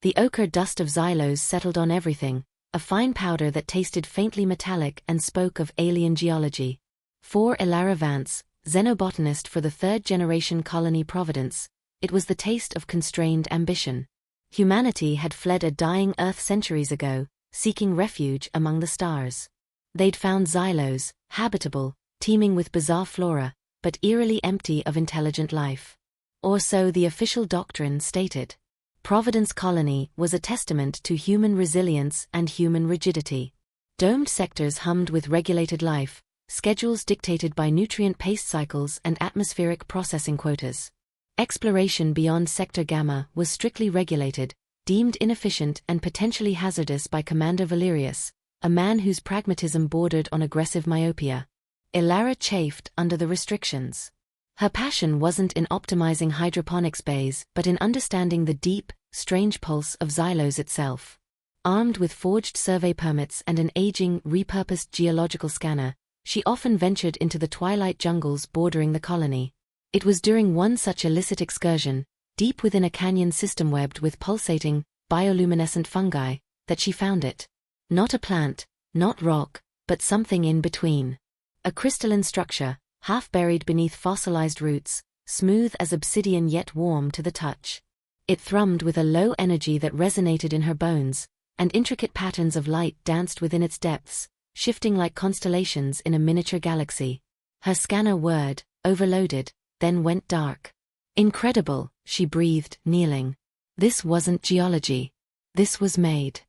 The ochre dust of Xylos settled on everything, a fine powder that tasted faintly metallic and spoke of alien geology. For Elara Vance, xenobotanist for the third-generation colony Providence, it was the taste of constrained ambition. Humanity had fled a dying Earth centuries ago, seeking refuge among the stars. They'd found Xylos, habitable, teeming with bizarre flora, but eerily empty of intelligent life. Or so the official doctrine stated. Providence Colony was a testament to human resilience and human rigidity. Domed sectors hummed with regulated life, schedules dictated by nutrient paste cycles and atmospheric processing quotas. Exploration beyond Sector Gamma was strictly regulated, deemed inefficient and potentially hazardous by Commander Valerius, a man whose pragmatism bordered on aggressive myopia. Elara chafed under the restrictions. Her passion wasn't in optimizing hydroponics bays but in understanding the deep, strange pulse of Xylos itself. Armed with forged survey permits and an aging, repurposed geological scanner, she often ventured into the twilight jungles bordering the colony. It was during one such illicit excursion, deep within a canyon system webbed with pulsating, bioluminescent fungi, that she found it. Not a plant, not rock, but something in between. A crystalline structure, half buried beneath fossilized roots, smooth as obsidian yet warm to the touch. It thrummed with a low energy that resonated in her bones, and intricate patterns of light danced within its depths, shifting like constellations in a miniature galaxy. Her scanner whirred, overloaded, then went dark. Incredible, she breathed, kneeling. This wasn't geology. This was made.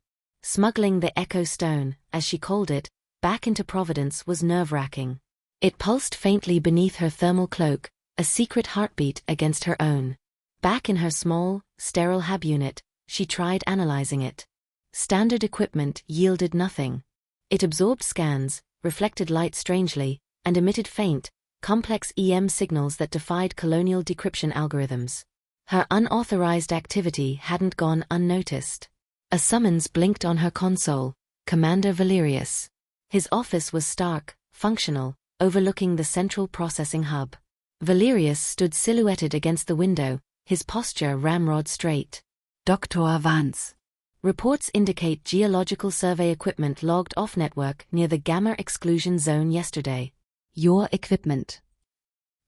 Smuggling the Echo Stone, as she called it, back into Providence was nerve-wracking. It pulsed faintly beneath her thermal cloak, a secret heartbeat against her own. Back in her small, sterile hab unit, she tried analyzing it. Standard equipment yielded nothing. It absorbed scans, reflected light strangely, and emitted faint, complex EM signals that defied colonial decryption algorithms. Her unauthorized activity hadn't gone unnoticed. A summons blinked on her console, Commander Valerius. His office was stark, functional, overlooking the central processing hub. Valerius stood silhouetted against the window, his posture ramrod straight. Dr. Vance. Reports indicate geological survey equipment logged off-network near the Gamma exclusion zone yesterday. Your equipment.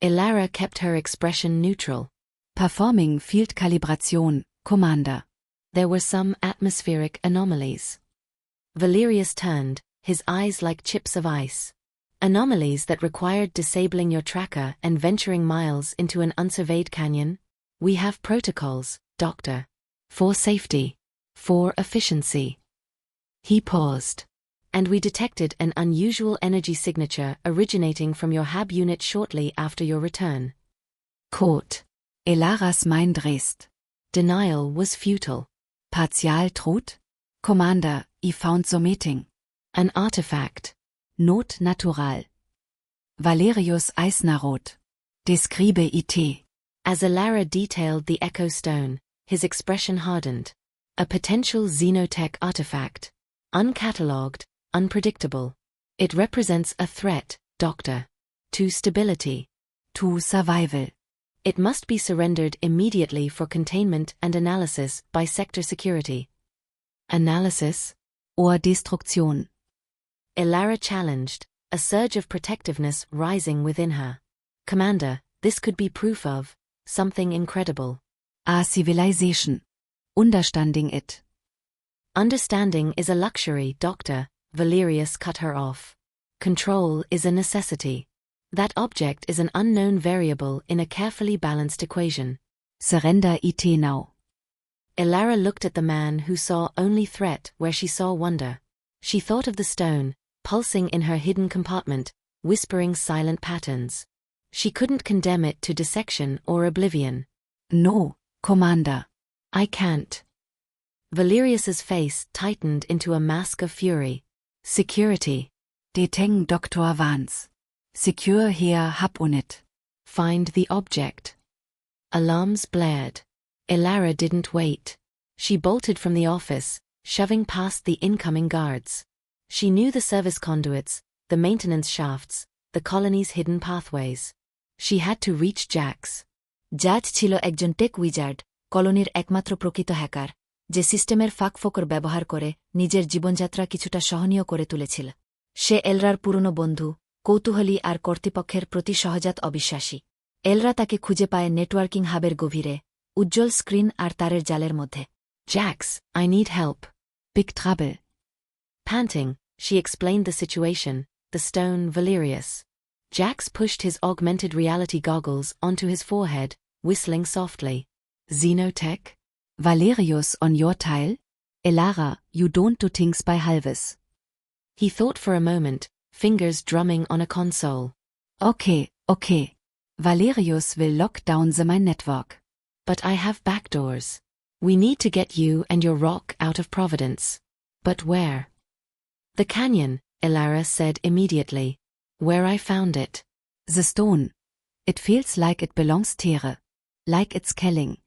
Elara kept her expression neutral. Performing field calibration, Commander. There were some atmospheric anomalies. Valerius turned, his eyes like chips of ice. Anomalies that required disabling your tracker and venturing miles into an unsurveyed canyon? We have protocols, Doctor. For safety. For efficiency. He paused. And we detected an unusual energy signature originating from your hab unit shortly after your return. Caught. Elara's mind raced. Denial was futile. Partialtod? Commander, I found the meeting. An artifact. Not natural. Valerius Eisnerroth. Describe it. As Elara detailed the Echo Stone, his expression hardened. A potential xenotech artifact. Uncatalogued, unpredictable. It represents a threat, Doctor. To stability. To survival. It must be surrendered immediately for containment and analysis by sector security. Analysis? Or destruction? Elara challenged, a surge of protectiveness rising within her. Commander, this could be proof of something incredible. A civilization. Understanding it. Understanding is a luxury, Doctor, Valerius cut her off. Control is a necessity. That object is an unknown variable in a carefully balanced equation. Surrender it now. Elara looked at the man who saw only threat where she saw wonder. She thought of the stone, pulsing in her hidden compartment, whispering silent patterns. She couldn't condemn it to dissection or oblivion. No, Commander. I can't. Valerius's face tightened into a mask of fury. Security. Deteng Dr. Vance. Secure here hab unit. Find the object. Alarms blared. Elara didn't wait. She bolted from the office, shoving past the incoming guards. She knew the service conduits, the maintenance shafts, the colony's hidden pathways. She had to reach Jax. Jax ছিল একজন take wizard, কলোনির একমাত্র প্রকৃত hacker, যে সিস্টেমের ফাঁকফোকর ব্যবহার করে নিজের জীবনযাত্রা কিছুটা সহনীয় করে তুলেছিল। সে এলরার পুরনো বন্ধু, কৌতূহলী আর কর্তৃপক্ষের প্রতি সহজাত অবিশ্বাসী। এলরা তাকে খুঁজে পায় নেটওয়ার্কিং হাবের গভীরে, উজ্জ্বল স্ক্রিন আর তারের জালের মধ্যে। Jax, I need help. Big trouble. Panting, she explained the situation, the stone Valerius. Jax pushed his augmented reality goggles onto his forehead, whistling softly. Xenotech? Valerius on your tile? Elara, you don't do things by halves. He thought for a moment, fingers drumming on a console. Okay. Valerius will lock down the mine network. But I have backdoors. We need to get you and your rock out of Providence. But where? The canyon, Elara said immediately. Where I found it. The stone. It feels like it belongs Tere. Like it's killing.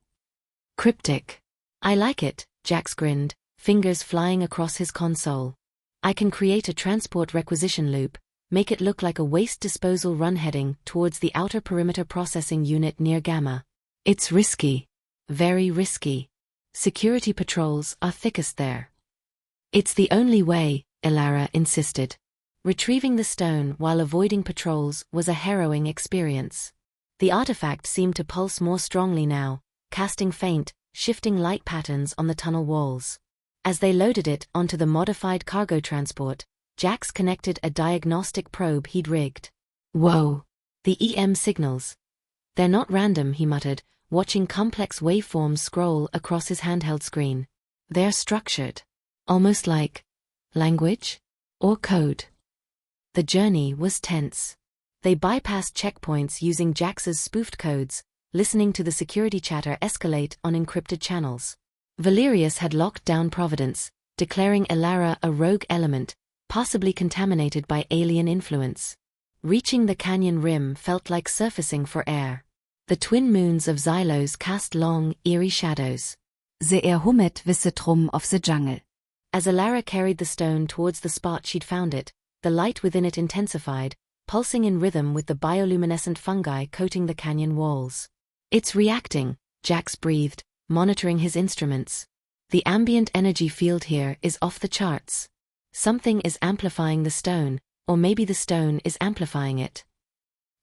Cryptic. I like it, Jax grinned, fingers flying across his console. I can create a transport requisition loop, make it look like a waste disposal run heading towards the outer perimeter processing unit near Gamma. It's risky. Very risky. Security patrols are thickest there. It's the only way, Elara insisted. Retrieving the stone while avoiding patrols was a harrowing experience. The artifact seemed to pulse more strongly now, casting faint, shifting light patterns on the tunnel walls. As they loaded it onto the modified cargo transport, Jax connected a diagnostic probe he'd rigged. Whoa! The EM signals. They're not random, he muttered, watching complex waveforms scroll across his handheld screen. They're structured. Almost like language? Or code. The journey was tense. They bypassed checkpoints using Jax's spoofed codes, listening to the security chatter escalate on encrypted channels. Valerius had locked down Providence, declaring Elara a rogue element, possibly contaminated by alien influence. Reaching the canyon rim felt like surfacing for air. The twin moons of Xylos cast long, eerie shadows. The air humid with the trum of the jungle. As Elara carried the stone towards the spot she'd found it, the light within it intensified, pulsing in rhythm with the bioluminescent fungi coating the canyon walls. It's reacting, Jax breathed, monitoring his instruments. The ambient energy field here is off the charts. Something is amplifying the stone, or maybe the stone is amplifying it.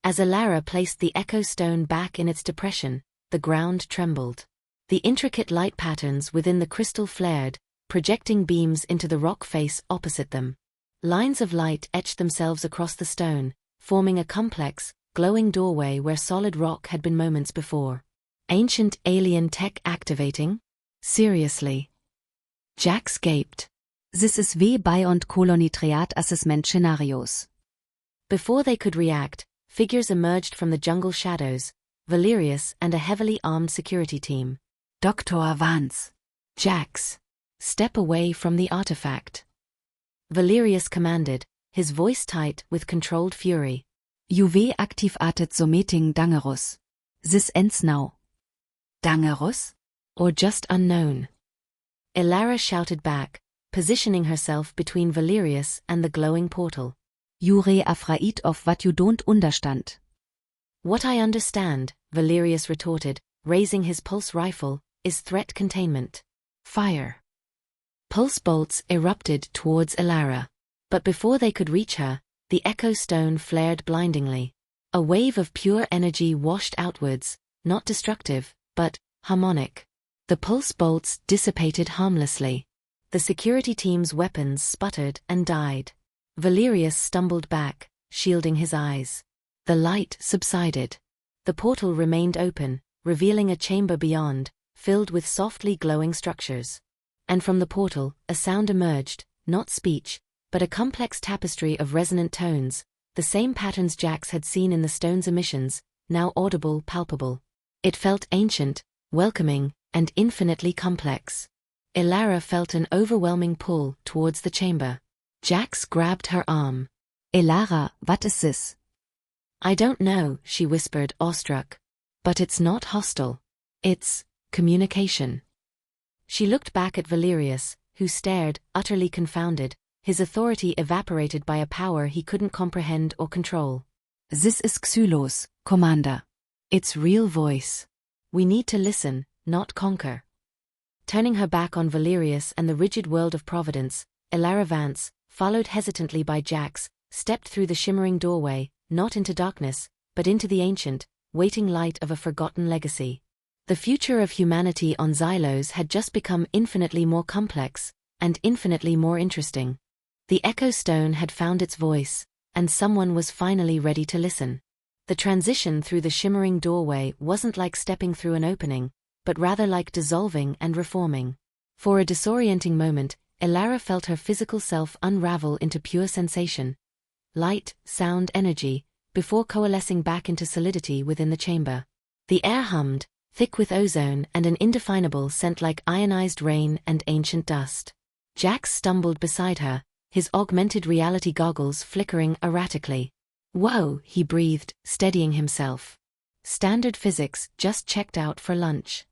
As Elara placed the echo stone back in its depression, the ground trembled. The intricate light patterns within the crystal flared, projecting beams into the rock face opposite them. Lines of light etched themselves across the stone, forming a complex, glowing doorway where solid rock had been moments before. Ancient alien tech activating? Seriously. Jax gaped. This is wie Beyond Colony Triad Assessment Scenarios. Before they could react, figures emerged from the jungle shadows, Valerius and a heavily armed security team. Dr. Vance. Jax. Step away from the artifact. Valerius commanded, his voice tight with controlled fury. UV activated the meeting Dangerous. This ends now. Dangerous? Or just unknown? Elara shouted back, positioning herself between Valerius and the glowing portal. You're afraid of what you don't understand. What I understand, Valerius retorted, raising his pulse rifle, is threat containment. Fire. Pulse bolts erupted towards Elara. But before they could reach her, the echo stone flared blindingly. A wave of pure energy washed outwards, not destructive, but harmonic. The pulse bolts dissipated harmlessly. The security team's weapons sputtered and died. Valerius stumbled back, shielding his eyes. The light subsided. The portal remained open, revealing a chamber beyond, filled with softly glowing structures. And from the portal, a sound emerged, not speech, but a complex tapestry of resonant tones, the same patterns Jax had seen in the stone's emissions, now audible, palpable. It felt ancient, welcoming, and infinitely complex. Elara felt an overwhelming pull towards the chamber. Jax grabbed her arm. Elara, what is this? I don't know, she whispered, awestruck. But it's not hostile. It's communication. She looked back at Valerius, who stared, utterly confounded, his authority evaporated by a power he couldn't comprehend or control. This is Xylos, Commander. Its real voice. We need to listen, not conquer. Turning her back on Valerius and the rigid world of Providence, Elara Vance, followed hesitantly by Jax, stepped through the shimmering doorway, not into darkness, but into the ancient, waiting light of a forgotten legacy. The future of humanity on Xylos had just become infinitely more complex, and infinitely more interesting. The Echo Stone had found its voice, and someone was finally ready to listen. The transition through the shimmering doorway wasn't like stepping through an opening, but rather like dissolving and reforming. For a disorienting moment, Elara felt her physical self unravel into pure sensation. Light, sound, energy, before coalescing back into solidity within the chamber. The air hummed, thick with ozone and an indefinable scent like ionized rain and ancient dust. Jax stumbled beside her, his augmented reality goggles flickering erratically. "Whoa," he breathed, steadying himself. Standard physics just checked out for lunch.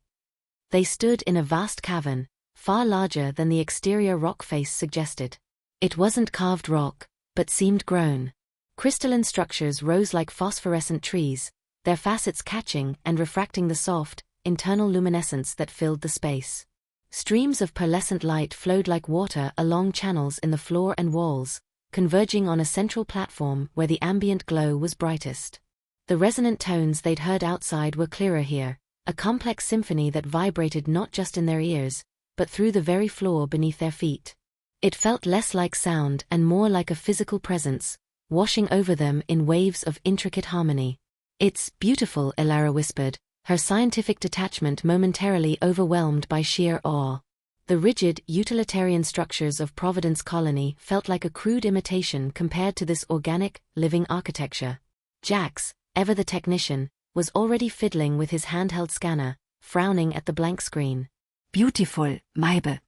They stood in a vast cavern, far larger than the exterior rock face suggested. It wasn't carved rock, but seemed grown. Crystalline structures rose like phosphorescent trees, their facets catching and refracting the soft, internal luminescence that filled the space. Streams of pearlescent light flowed like water along channels in the floor and walls, converging on a central platform where the ambient glow was brightest. The resonant tones they'd heard outside were clearer here, a complex symphony that vibrated not just in their ears, but through the very floor beneath their feet. It felt less like sound and more like a physical presence, washing over them in waves of intricate harmony. "It's beautiful," Elara whispered, her scientific detachment momentarily overwhelmed by sheer awe. The rigid, utilitarian structures of Providence Colony felt like a crude imitation compared to this organic, living architecture. Jax, ever the technician, was already fiddling with his handheld scanner, frowning at the blank screen. Beautiful, Maibe.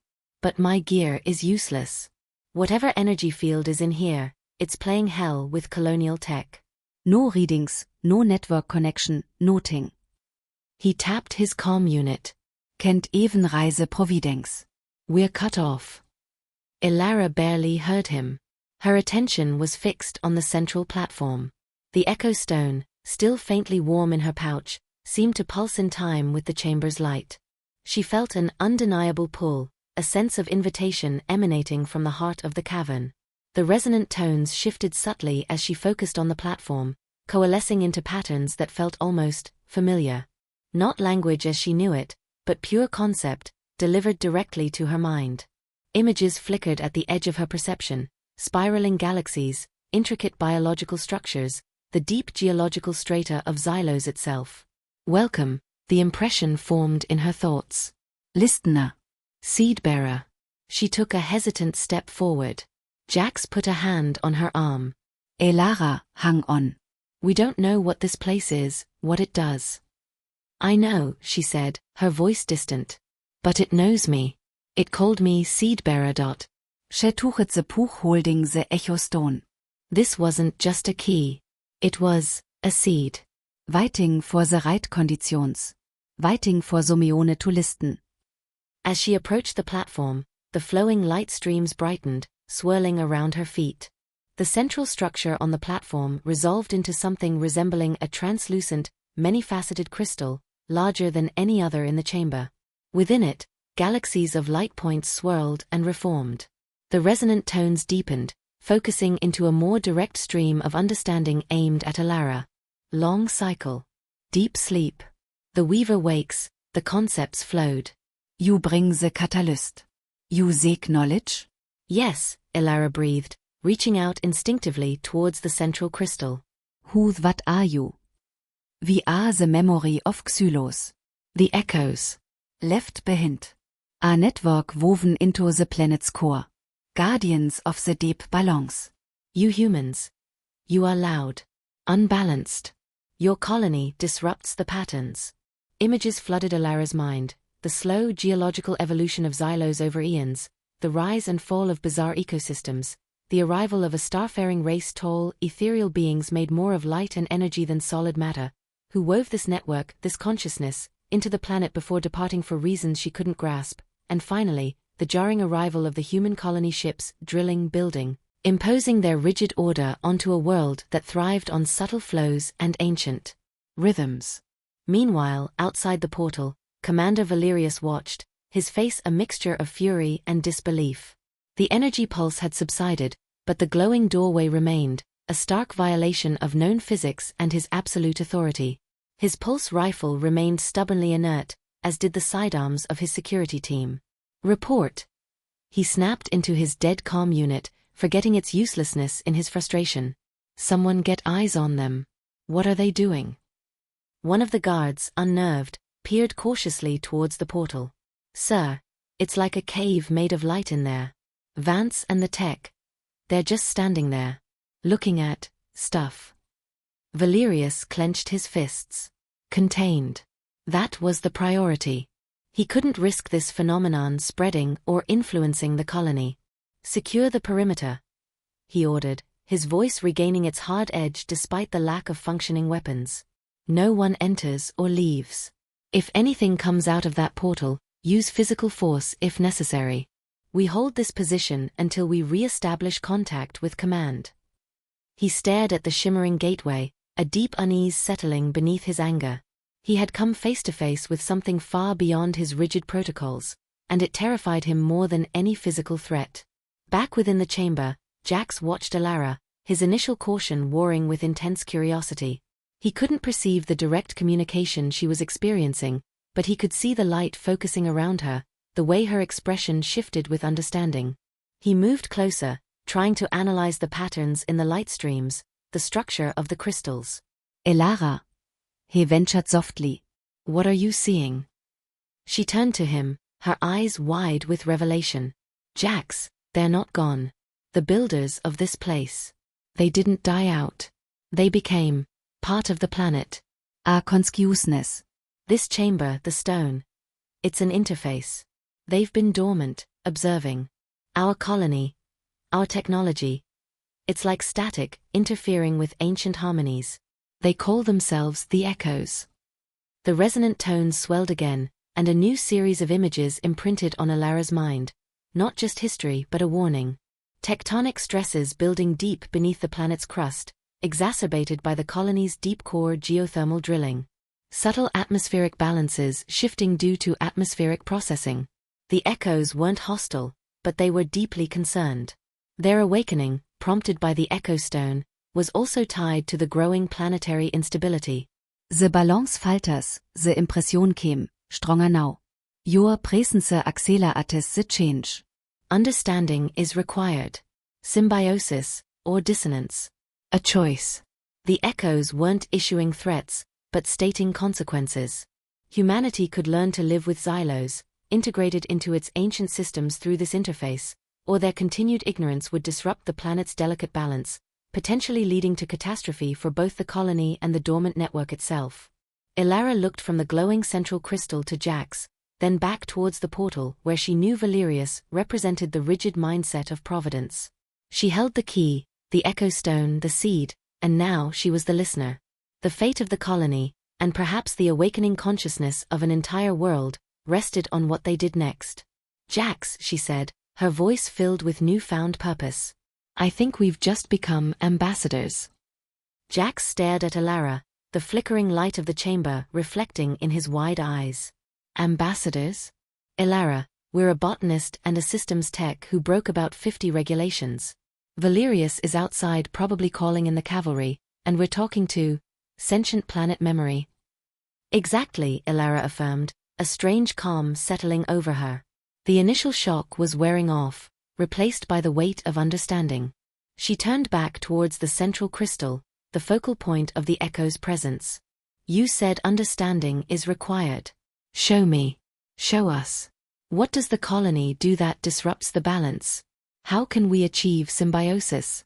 But my gear is useless. Whatever energy field is in here, it's playing hell with colonial tech. No readings, no network connection, nothing. He tapped his comm unit. Kennt even Reise Providence. We're cut off. Elara barely heard him. Her attention was fixed on the central platform. The Echo Stone, still faintly warm in her pouch, seemed to pulse in time with the chamber's light. She felt an undeniable pull, a sense of invitation emanating from the heart of the cavern. The resonant tones shifted subtly as she focused on the platform, coalescing into patterns that felt almost familiar. Not language as she knew it, but pure concept, delivered directly to her mind. Images flickered at the edge of her perception, spiraling galaxies, intricate biological structures, the deep geological strata of Xylos itself. Welcome, the impression formed in her thoughts. Listener. Seed-bearer. She took a hesitant step forward. Jax put a hand on her arm. Elara, hang on. We don't know what this place is, what it does. I know, she said, her voice distant. But it knows me. It called me Seed-bearer. She tuchet ze puch holding ze Echo Stone. This wasn't just a key. It was a seed. Waiting for the right conditions. Waiting for Somione to listen. As she approached the platform, the flowing light streams brightened, swirling around her feet. The central structure on the platform resolved into something resembling a translucent, many-faceted crystal, larger than any other in the chamber. Within it, galaxies of light points swirled and reformed. The resonant tones deepened, focusing into a more direct stream of understanding aimed at Elara. Long cycle. Deep sleep. The weaver wakes, the concepts flowed. You bring the catalyst. You seek knowledge? Yes, Elara breathed, reaching out instinctively towards the central crystal. What are you? We are the memory of Xylos. The echoes. Left behind. A network woven into the planet's core. Guardians of the deep balance. You humans. You are loud. Unbalanced. Your colony disrupts the patterns. Images flooded Elara's mind, the slow geological evolution of Xylos over eons, the rise and fall of bizarre ecosystems, the arrival of a starfaring race, tall, ethereal beings made more of light and energy than solid matter, who wove this network, this consciousness, into the planet before departing for reasons she couldn't grasp, and finally, the jarring arrival of the human colony ships, drilling, building, imposing their rigid order onto a world that thrived on subtle flows and ancient rhythms. Meanwhile, outside the portal, Commander Valerius watched, his face a mixture of fury and disbelief. The energy pulse had subsided, but the glowing doorway remained, a stark violation of known physics and his absolute authority. His pulse rifle remained stubbornly inert, as did the sidearms of his security team. "Report." He snapped into his dead calm unit, forgetting its uselessness in his frustration. "Someone get eyes on them. What are they doing?" One of the guards, unnerved, peered cautiously towards the portal. "Sir, it's like a cave made of light in there. Vance and the tech. They're just standing there, looking at stuff." Valerius clenched his fists. Contained. That was the priority. He couldn't risk this phenomenon spreading or influencing the colony. "Secure the perimeter," he ordered, his voice regaining its hard edge despite the lack of functioning weapons. "No one enters or leaves. If anything comes out of that portal, use physical force if necessary. We hold this position until we re-establish contact with command." He stared at the shimmering gateway, a deep unease settling beneath his anger. He had come face to face with something far beyond his rigid protocols, and it terrified him more than any physical threat. Back within the chamber, Jax watched Elara, his initial caution warring with intense curiosity. He couldn't perceive the direct communication she was experiencing, but he could see the light focusing around her, the way her expression shifted with understanding. He moved closer, trying to analyze the patterns in the light streams, the structure of the crystals. "Elara," he ventured softly. "What are you seeing?" She turned to him, her eyes wide with revelation. "Jax, they're not gone. The builders of this place. They didn't die out. They became part of the planet." "A consciousness." "This chamber, the stone. It's an interface. They've been dormant, observing our colony, our technology. It's like static, interfering with ancient harmonies. They call themselves the Echoes." The resonant tones swelled again, and a new series of images imprinted on Elara's mind. Not just history but a warning. Tectonic stresses building deep beneath the planet's crust, exacerbated by the colony's deep core geothermal drilling. Subtle atmospheric balances shifting due to atmospheric processing. The Echoes weren't hostile, but they were deeply concerned. Their awakening, prompted by the Echo Stone, was also tied to the growing planetary instability. "The balance falters, the impression came, stronger now. Your presence accelerates the change." Understanding is required. Symbiosis, or dissonance. A choice. The Echoes weren't issuing threats, but stating consequences. Humanity could learn to live with Xylos, integrated into its ancient systems through this interface, or their continued ignorance would disrupt the planet's delicate balance, potentially leading to catastrophe for both the colony and the dormant network itself. Elara looked from the glowing central crystal to Jax, then back towards the portal where she knew Valerius represented the rigid mindset of providence. She held the key, the Echo Stone, the seed, and now she was the listener. The fate of the colony, and perhaps the awakening consciousness of an entire world, rested on what they did next. "Jax," she said, her voice filled with newfound purpose. "I think we've just become ambassadors." Jax stared at Elara, the flickering light of the chamber reflecting in his wide eyes. "Ambassadors?" "Elara, we're a botanist and a systems tech who broke about 50 regulations. Valerius is outside probably calling in the cavalry, and we're talking to sentient planet memory." "Exactly," Elara affirmed, a strange calm settling over her. The initial shock was wearing off, replaced by the weight of understanding. She turned back towards the central crystal, the focal point of the Echo's presence. "You said understanding is required. Show me. Show us. What does the colony do that disrupts the balance? How can we achieve symbiosis?"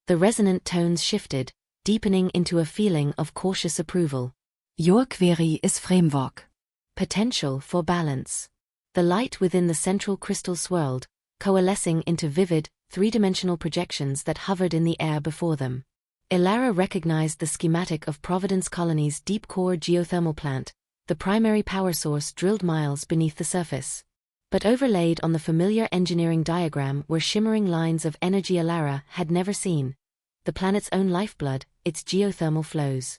The resonant tones shifted, deepening into a feeling of cautious approval. "Your query is framework." Potential for balance. The light within the central crystal swirled, coalescing into vivid, three-dimensional projections that hovered in the air before them. Elara recognized the schematic of Providence Colony's deep-core geothermal plant, the primary power source drilled miles beneath the surface. But overlaid on the familiar engineering diagram were shimmering lines of energy Elara had never seen. The planet's own lifeblood, its geothermal flows.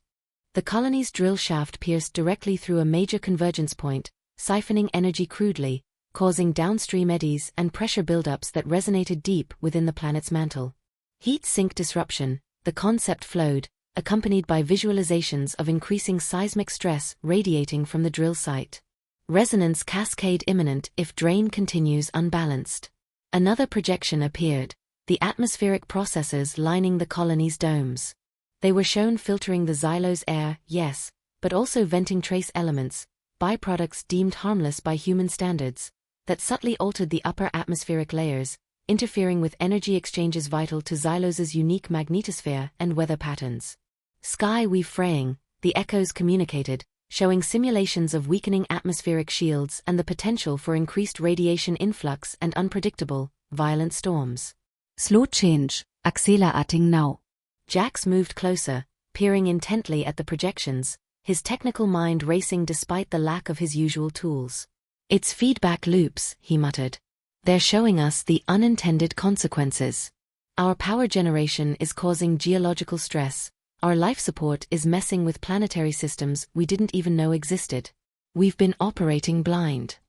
The colony's drill shaft pierced directly through a major convergence point, siphoning energy crudely, causing downstream eddies and pressure buildups that resonated deep within the planet's mantle. Heat sink disruption, the concept flowed, accompanied by visualizations of increasing seismic stress radiating from the drill site. Resonance cascade imminent if drain continues unbalanced. Another projection appeared, the atmospheric processes lining the colony's domes. They were shown filtering the Xylos air, yes, but also venting trace elements, byproducts deemed harmless by human standards, that subtly altered the upper atmospheric layers, interfering with energy exchanges vital to Xylos's unique magnetosphere and weather patterns. Sky weave fraying, the echoes communicated, showing simulations of weakening atmospheric shields and the potential for increased radiation influx and unpredictable, violent storms. Slow change, accelerating now. Jax moved closer, peering intently at the projections, his technical mind racing despite the lack of his usual tools. It's feedback loops, he muttered. They're showing us the unintended consequences. Our power generation is causing geological stress. Our life support is messing with planetary systems we didn't even know existed. We've been operating blind.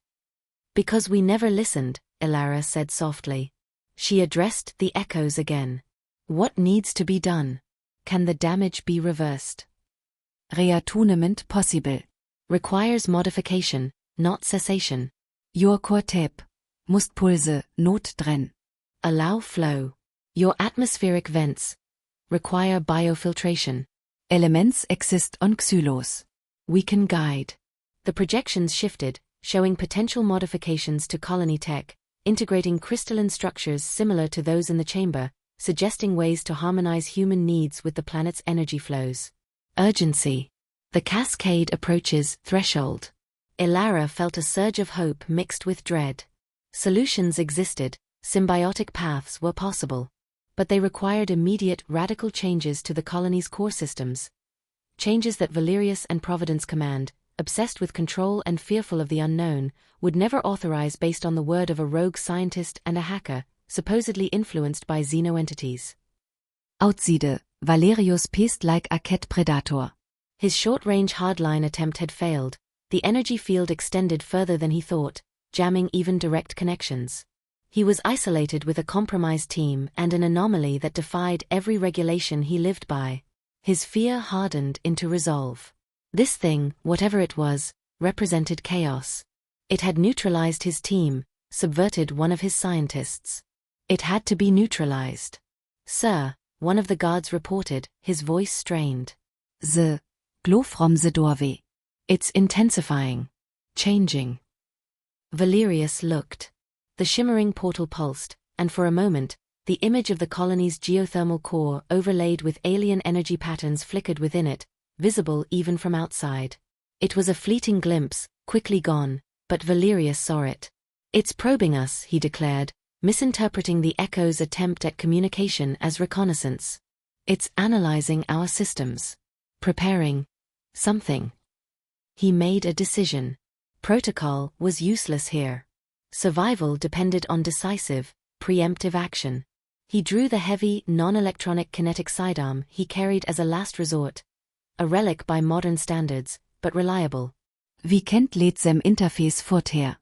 Because we never listened, Elara said softly. She addressed the echoes again. What needs to be done? Can the damage be reversed? Reattunement possible. Requires modification, not cessation. Your core tape. Musst Pulse, not dren. Allow flow. Your atmospheric vents require biofiltration. Elements exist on Xylos. We can guide. The projections shifted, showing potential modifications to colony tech, integrating crystalline structures similar to those in the chamber, suggesting ways to harmonize human needs with the planet's energy flows. Urgency. The cascade approaches threshold. Elara felt a surge of hope mixed with dread. Solutions existed, symbiotic paths were possible. But they required immediate, radical changes to the colony's core systems. Changes that Valerius and Providence Command, obsessed with control and fearful of the unknown, would never authorize based on the word of a rogue scientist and a hacker, supposedly influenced by xeno-entities. Outside, Valerius paced like a cat predator. His short-range hardline attempt had failed, the energy field extended further than he thought, jamming even direct connections. He was isolated with a compromised team and an anomaly that defied every regulation he lived by. His fear hardened into resolve. This thing, whatever it was, represented chaos. It had neutralized his team, subverted one of his scientists. It had to be neutralized. Sir, one of the guards reported, his voice strained. The glow from the doorway. It's intensifying. Changing. Valerius looked. The shimmering portal pulsed, and for a moment, the image of the colony's geothermal core overlaid with alien energy patterns flickered within it, visible even from outside. It was a fleeting glimpse, quickly gone, but Valerius saw it. It's probing us, he declared, misinterpreting the echo's attempt at communication as reconnaissance. It's analyzing our systems. Preparing something. He made a decision. Protocol was useless here. Survival depended on decisive, preemptive action. He drew the heavy, non-electronic kinetic sidearm he carried as a last resort. A relic by modern standards, but reliable. Wie kennt lädt sem Interface vorher?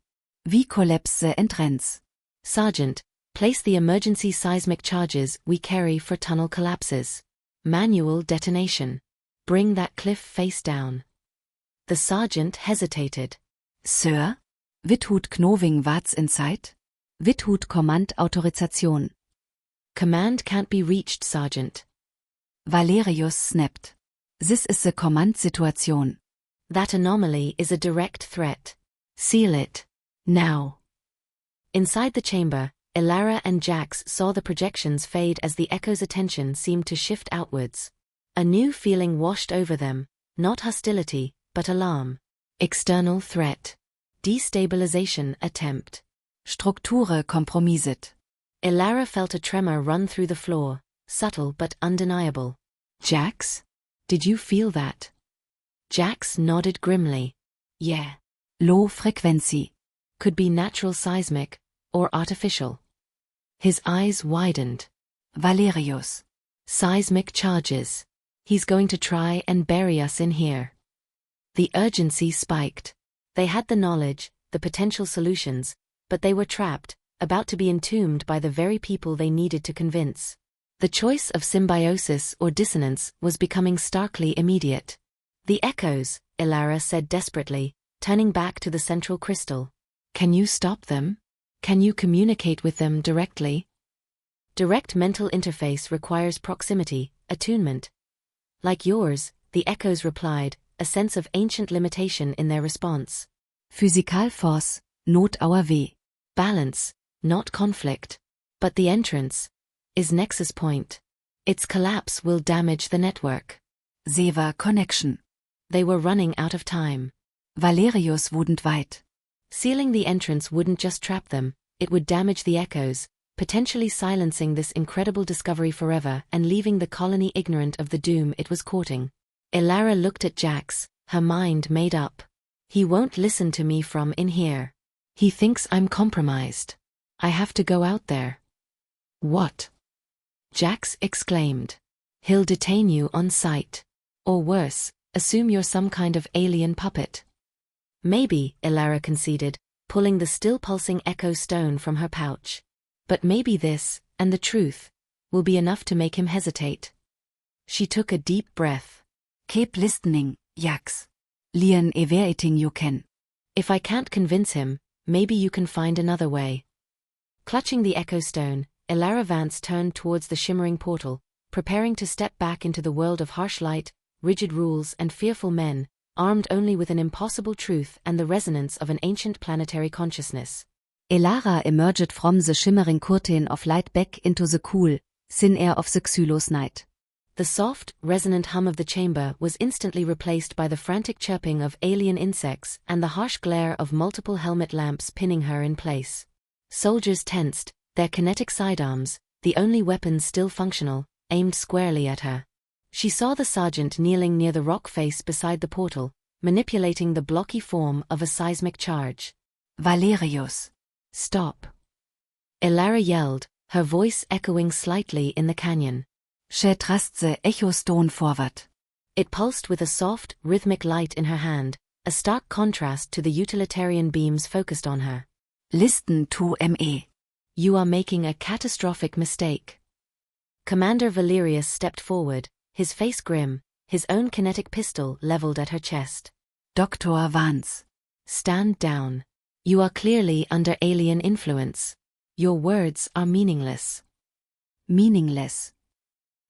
Wie collapse the entrance? Sergeant, place the emergency seismic charges we carry for tunnel collapses. Manual detonation. Bring that cliff face down. The sergeant hesitated. Sir? Withut Knowing what's inside? Withut Command Autorisation. Command can't be reached, Sergeant. Valerius snapped. This is the command situation. That anomaly is a direct threat. Seal it. Now. Inside the chamber, Elara and Jax saw the projections fade as the echo's attention seemed to shift outwards. A new feeling washed over them, not hostility, but alarm. External threat. Destabilization attempt. Strukture compromised. Elara felt a tremor run through the floor, subtle but undeniable. Jax? Did you feel that? Jax nodded grimly. Yeah. Low frequency. Could be natural seismic, or artificial. His eyes widened. Valerius. Seismic charges. He's going to try and bury us in here. The urgency spiked. They had the knowledge, the potential solutions, but they were trapped, about to be entombed by the very people they needed to convince. The choice of symbiosis or dissonance was becoming starkly immediate. The echoes, Elara said desperately, turning back to the central crystal. Can you stop them? Can you communicate with them directly? Direct mental interface requires proximity, attunement. Like yours, the echoes replied, a sense of ancient limitation in their response. Physikalforce, not our way. Balance, not conflict. But the entrance is nexus point. Its collapse will damage the network. Seva connection. They were running out of time. Valerius wouldn't wait. Sealing the entrance wouldn't just trap them, it would damage the echoes, potentially silencing this incredible discovery forever and leaving the colony ignorant of the doom it was courting. Elara looked at Jax, her mind made up. He won't listen to me from in here. He thinks I'm compromised. I have to go out there. What? Jax exclaimed. He'll detain you on sight. Or worse, assume you're some kind of alien puppet. Maybe, Elara conceded, pulling the still-pulsing echo stone from her pouch. But maybe this, and the truth, will be enough to make him hesitate. She took a deep breath. Keep listening, Jax. Lien everything you can. If I can't convince him, maybe you can find another way. Clutching the echo stone, Elara Vance turned towards the shimmering portal, preparing to step back into the world of harsh light, rigid rules and fearful men, armed only with an impossible truth and the resonance of an ancient planetary consciousness. Elara emerged from the shimmering curtain of light back into the cool, thin air of the Xylos night. The soft, resonant hum of the chamber was instantly replaced by the frantic chirping of alien insects and the harsh glare of multiple helmet lamps pinning her in place. Soldiers tensed, their kinetic sidearms, the only weapons still functional, aimed squarely at her. She saw the sergeant kneeling near the rock face beside the portal, manipulating the blocky form of a seismic charge. Valerius. Stop. Elara yelled, her voice echoing slightly in the canyon. She thrust the echo stone forward. It pulsed with a soft, rhythmic light in her hand, a stark contrast to the utilitarian beams focused on her. Listen to me. You are making a catastrophic mistake. Commander Valerius stepped forward, his face grim, his own kinetic pistol leveled at her chest. Dr. Vance. Stand down. You are clearly under alien influence. Your words are meaningless. Meaningless.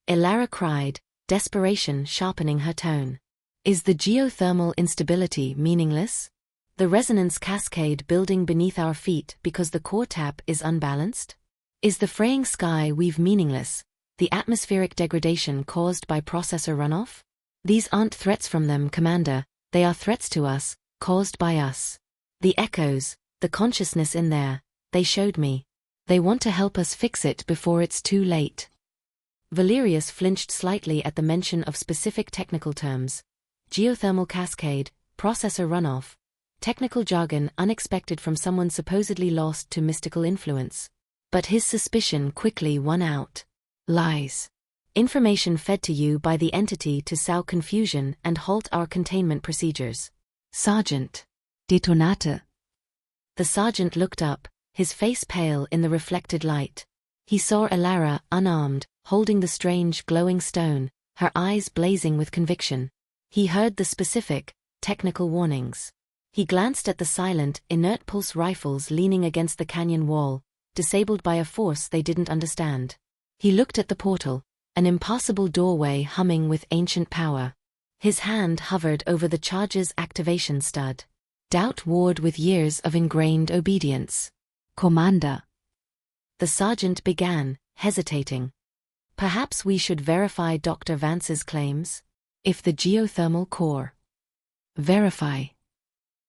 Elara cried, desperation sharpening her tone. Is the geothermal instability meaningless? The resonance cascade building beneath our feet because the core tap is unbalanced? Is the fraying sky weave meaningless, the atmospheric degradation caused by processor runoff? These aren't threats from them, Commander, they are threats to us, caused by us. The echoes, the consciousness in there, they showed me. They want to help us fix it before it's too late. Valerius flinched slightly at the mention of specific technical terms. Geothermal cascade, processor runoff. Technical jargon unexpected from someone supposedly lost to mystical influence. But his suspicion quickly won out. Lies. Information fed to you by the entity to sow confusion and halt our containment procedures. Sergeant. Detonate. The sergeant looked up, his face pale in the reflected light. He saw Elara, unarmed, holding the strange glowing stone, her eyes blazing with conviction. He heard the specific, technical warnings. He glanced at the silent, inert pulse rifles leaning against the canyon wall, disabled by a force they didn't understand. He looked at the portal, an impassable doorway humming with ancient power. His hand hovered over the charge's activation stud. Doubt warred with years of ingrained obedience. Commander. The sergeant began, hesitating. Perhaps we should verify Dr. Vance's claims? If the geothermal core. Verify.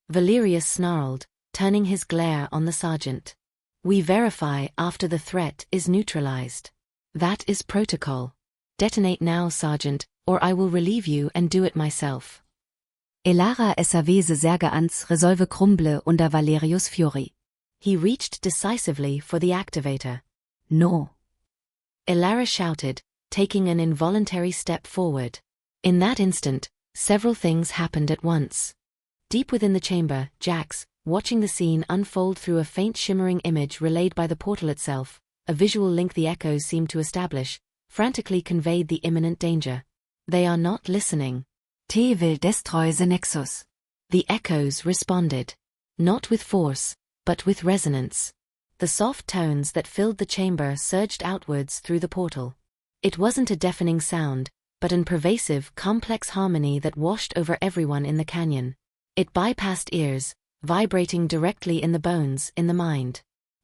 Valerius snarled, turning his glare on the sergeant. We verify after the threat is neutralized. That is protocol. Detonate now, Sergeant, or I will relieve you and do it myself. Elara savese Särge ans resolve crumble unter Valerius Fury. He reached decisively for the activator. No. Elara shouted, taking an involuntary step forward. In that instant, several things happened at once. Deep within the chamber, Jax, watching the scene unfold through a faint shimmering image relayed by the portal itself, a visual link the echoes seemed to establish, frantically conveyed the imminent danger. They are not listening. T will destroy the nexus. The echoes responded. Not with force, but with resonance. The soft tones that filled the chamber surged outwards through the portal. It wasn't a deafening sound, but an pervasive, complex harmony that washed over everyone in the canyon. It bypassed ears, vibrating directly in the bones, in the mind.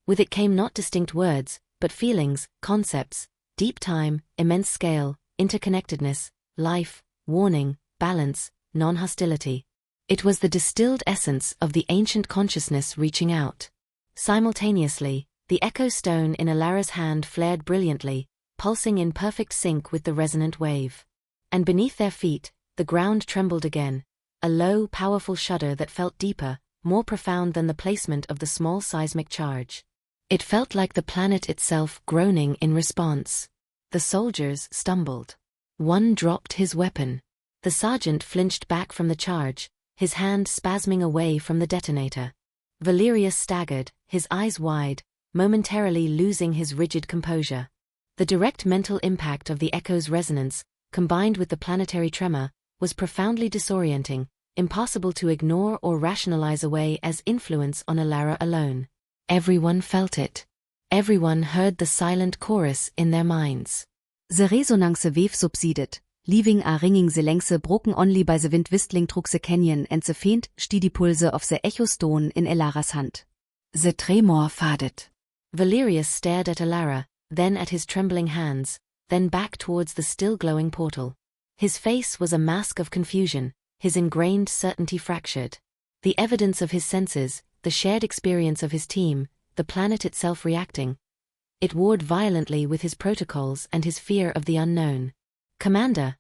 With it came not distinct words, but feelings, concepts, deep time, immense scale, interconnectedness, life, warning, balance, non-hostility. It was the distilled essence of the ancient consciousness reaching out. Simultaneously, the echo stone in Elara's hand flared brilliantly, pulsing in perfect sync with the resonant wave. And beneath their feet, the ground trembled again, a low, powerful shudder that felt deeper, more profound than the placement of the small seismic charge. It felt like the planet itself groaning in response. The soldiers stumbled. One dropped his weapon. The sergeant flinched back from the charge, his hand spasming away from the detonator. Valerius staggered, his eyes wide, momentarily losing his rigid composure. The direct mental impact of the echo's resonance, combined with the planetary tremor, was profoundly disorienting, impossible to ignore or rationalize away as influence on Elara alone. Everyone felt it. Everyone heard the silent chorus in their minds. The resonance wave subsided, leaving a ringing the lengse broken only by the wind whistling through the canyon and the faint, steady pulse of the echo stone in Elara's hand. The tremor faded. Valerius stared at Elara, then at his trembling hands, then back towards the still glowing portal. His face was a mask of confusion, his ingrained certainty fractured. The evidence of his senses, the shared experience of his team, the planet itself reacting. It warred violently with his protocols and his fear of the unknown. "Commander?"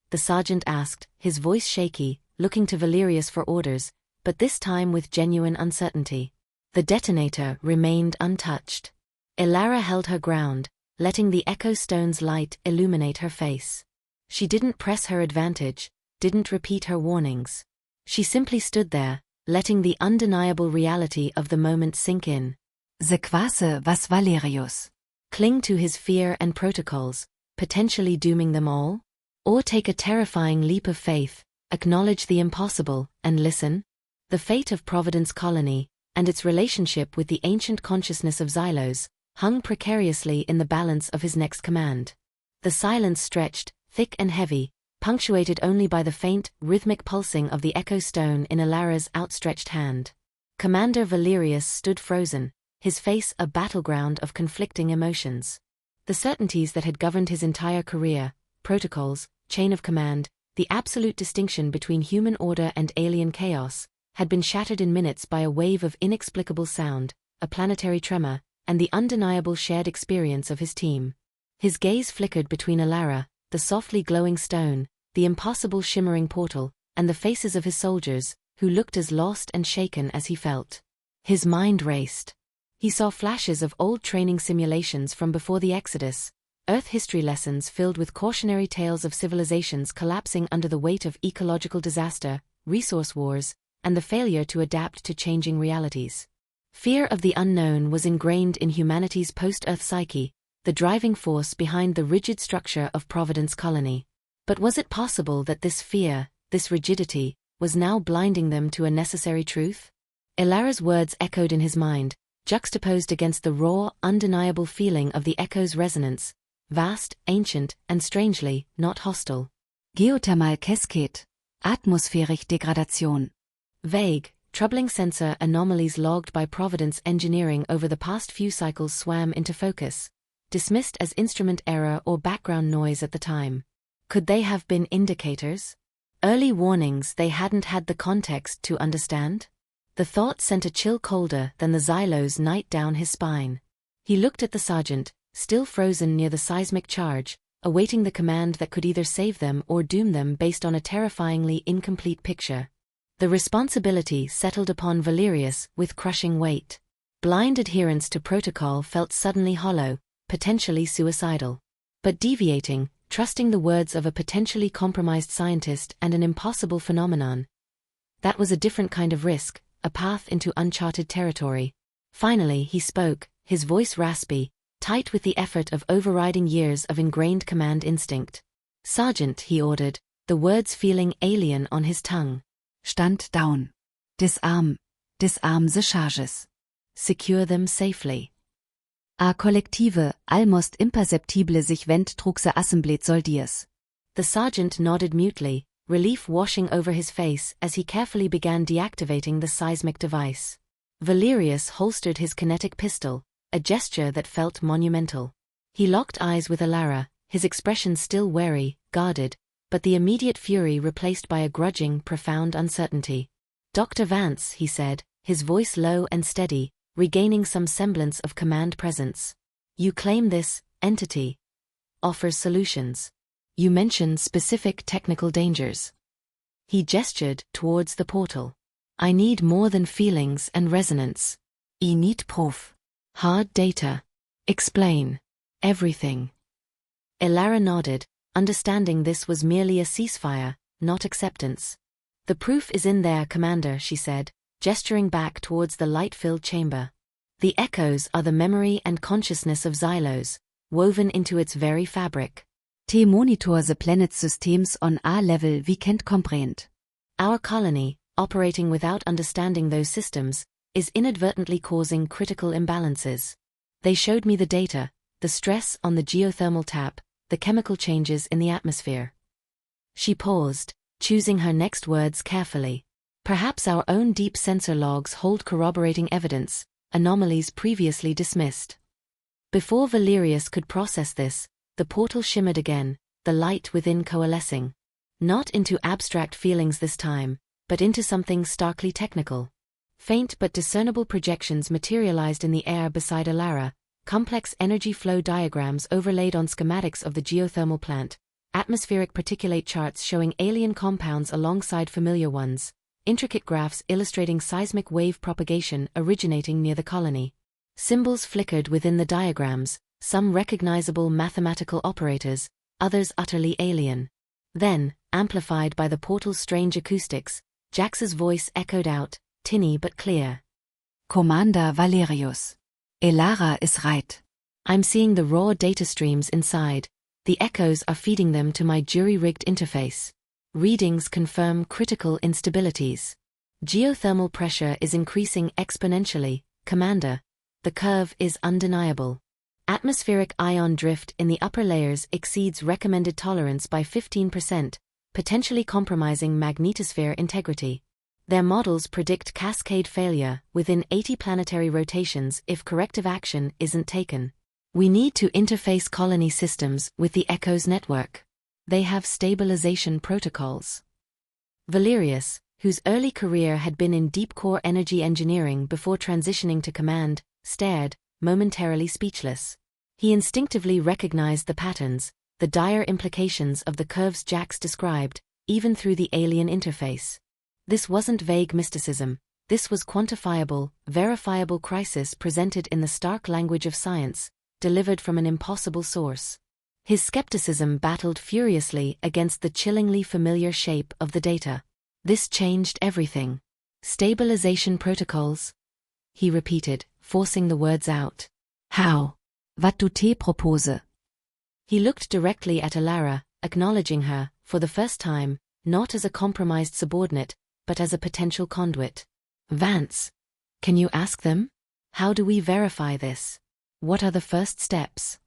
the sergeant asked, his voice shaky, looking to Valerius for orders, but this time with genuine uncertainty. The detonator remained untouched. Elara held her ground, letting the echo stone's light illuminate her face. She didn't press her advantage, didn't repeat her warnings. She simply stood there, letting the undeniable reality of the moment sink in. The Quase was Valerius. Cling to his fear and protocols, potentially dooming them all? Or take a terrifying leap of faith, acknowledge the impossible, and listen? The fate of Providence Colony, and its relationship with the ancient consciousness of Xylos, hung precariously in the balance of his next command. The silence stretched, thick and heavy, punctuated only by the faint, rhythmic pulsing of the echo stone in Elara's outstretched hand. Commander Valerius stood frozen, his face a battleground of conflicting emotions. The certainties that had governed his entire career, protocols, chain of command, the absolute distinction between human order and alien chaos, had been shattered in minutes by a wave of inexplicable sound, a planetary tremor, and the undeniable shared experience of his team. His gaze flickered between Elara, the softly glowing stone, the impossible shimmering portal, and the faces of his soldiers, who looked as lost and shaken as he felt. His mind raced. He saw flashes of old training simulations from before the Exodus, Earth history lessons filled with cautionary tales of civilizations collapsing under the weight of ecological disaster, resource wars, and the failure to adapt to changing realities. Fear of the unknown was ingrained in humanity's post-Earth psyche, the driving force behind the rigid structure of Providence Colony. But was it possible that this fear, this rigidity, was now blinding them to a necessary truth? Elara's words echoed in his mind, juxtaposed against the raw, undeniable feeling of the echo's resonance, vast, ancient, and strangely, not hostile. Geothermal Cascade. Atmospheric Degradation. Vague, troubling sensor anomalies logged by Providence engineering over the past few cycles swam into focus, dismissed as instrument error or background noise at the time. Could they have been indicators? Early warnings they hadn't had the context to understand? The thought sent a chill colder than the Xylos night down his spine. He looked at the sergeant, still frozen near the seismic charge, awaiting the command that could either save them or doom them based on a terrifyingly incomplete picture. The responsibility settled upon Valerius with crushing weight. Blind adherence to protocol felt suddenly hollow, potentially suicidal. But deviating, trusting the words of a potentially compromised scientist and an impossible phenomenon. That was a different kind of risk, a path into uncharted territory. Finally he spoke, his voice raspy, tight with the effort of overriding years of ingrained command instinct. "Sergeant," he ordered, the words feeling alien on his tongue. "Stand down. Disarm the charges. Secure them safely. A kollektive, almost imperceptible sich Wendtruxe Assemblée Soldiers." The sergeant nodded mutely, relief washing over his face as he carefully began deactivating the seismic device. Valerius holstered his kinetic pistol, a gesture that felt monumental. He locked eyes with Elara, his expression still wary, guarded, but the immediate fury replaced by a grudging, profound uncertainty. "Dr. Vance," he said, his voice low and steady, regaining some semblance of command presence. "You claim this entity offers solutions. You mention specific technical dangers." He gestured towards the portal. "I need more than feelings and resonance. I need proof. Hard data. Explain. Everything." Elara nodded, understanding this was merely a ceasefire, not acceptance. "The proof is in there, Commander," she said, gesturing back towards the light-filled chamber. "The echoes are the memory and consciousness of Xylos, woven into its very fabric. Te monitor the planet's systems on a level we can't comprehend." Our colony, operating without understanding those systems, is inadvertently causing critical imbalances. They showed me the data, the stress on the geothermal tap, the chemical changes in the atmosphere. She paused, choosing her next words carefully. Perhaps our own deep sensor logs hold corroborating evidence, anomalies previously dismissed. Before Valerius could process this, the portal shimmered again, the light within coalescing. Not into abstract feelings this time, but into something starkly technical. Faint but discernible projections materialized in the air beside Elara, complex energy flow diagrams overlaid on schematics of the geothermal plant, atmospheric particulate charts showing alien compounds alongside familiar ones, intricate graphs illustrating seismic wave propagation originating near the colony. Symbols flickered within the diagrams, some recognizable mathematical operators, others utterly alien. Then, amplified by the portal's strange acoustics, Jax's voice echoed out, tinny but clear. "Commander Valerius. Elara is right. I'm seeing the raw data streams inside. The echoes are feeding them to my jury-rigged interface. Readings confirm critical instabilities. Geothermal pressure is increasing exponentially, Commander. The curve is undeniable. Atmospheric ion drift in the upper layers exceeds recommended tolerance by 15%, potentially compromising magnetosphere integrity. Their models predict cascade failure within 80 planetary rotations if corrective action isn't taken. We need to interface colony systems with the Echoes network. They have stabilization protocols." Valerius, whose early career had been in deep core energy engineering before transitioning to command, stared, momentarily speechless. He instinctively recognized the patterns, the dire implications of the curves Jax described, even through the alien interface. This wasn't vague mysticism, this was quantifiable, verifiable crisis presented in the stark language of science, delivered from an impossible source. His skepticism battled furiously against the chillingly familiar shape of the data. "This changed everything. Stabilization protocols?" he repeated, forcing the words out. "How? What do te propose?" He looked directly at Elara, acknowledging her, for the first time, not as a compromised subordinate, but as a potential conduit. "Vance, can you ask them? How do we verify this? What are the first steps?"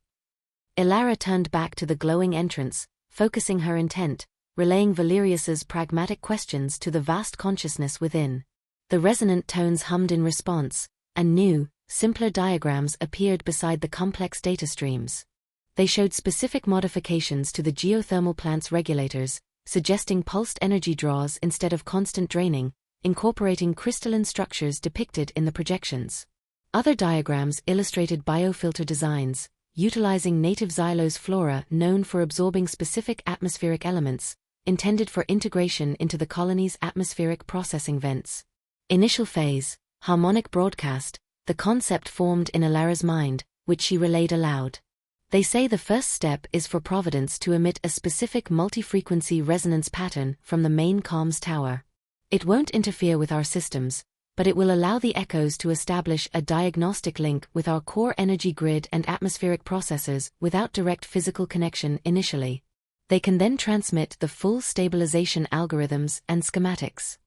Elara turned back to the glowing entrance, focusing her intent, relaying Valerius's pragmatic questions to the vast consciousness within. The resonant tones hummed in response, and new, simpler diagrams appeared beside the complex data streams. They showed specific modifications to the geothermal plant's regulators, suggesting pulsed energy draws instead of constant draining, incorporating crystalline structures depicted in the projections. Other diagrams illustrated biofilter designs, utilizing native Xylos flora known for absorbing specific atmospheric elements, intended for integration into the colony's atmospheric processing vents. Initial phase, harmonic broadcast, the concept formed in Elara's mind, which she relayed aloud. "They say the first step is for Providence to emit a specific multi-frequency resonance pattern from the main comms tower. It won't interfere with our systems, but it will allow the echoes to establish a diagnostic link with our core energy grid and atmospheric processors without direct physical connection initially. They can then transmit the full stabilization algorithms and schematics.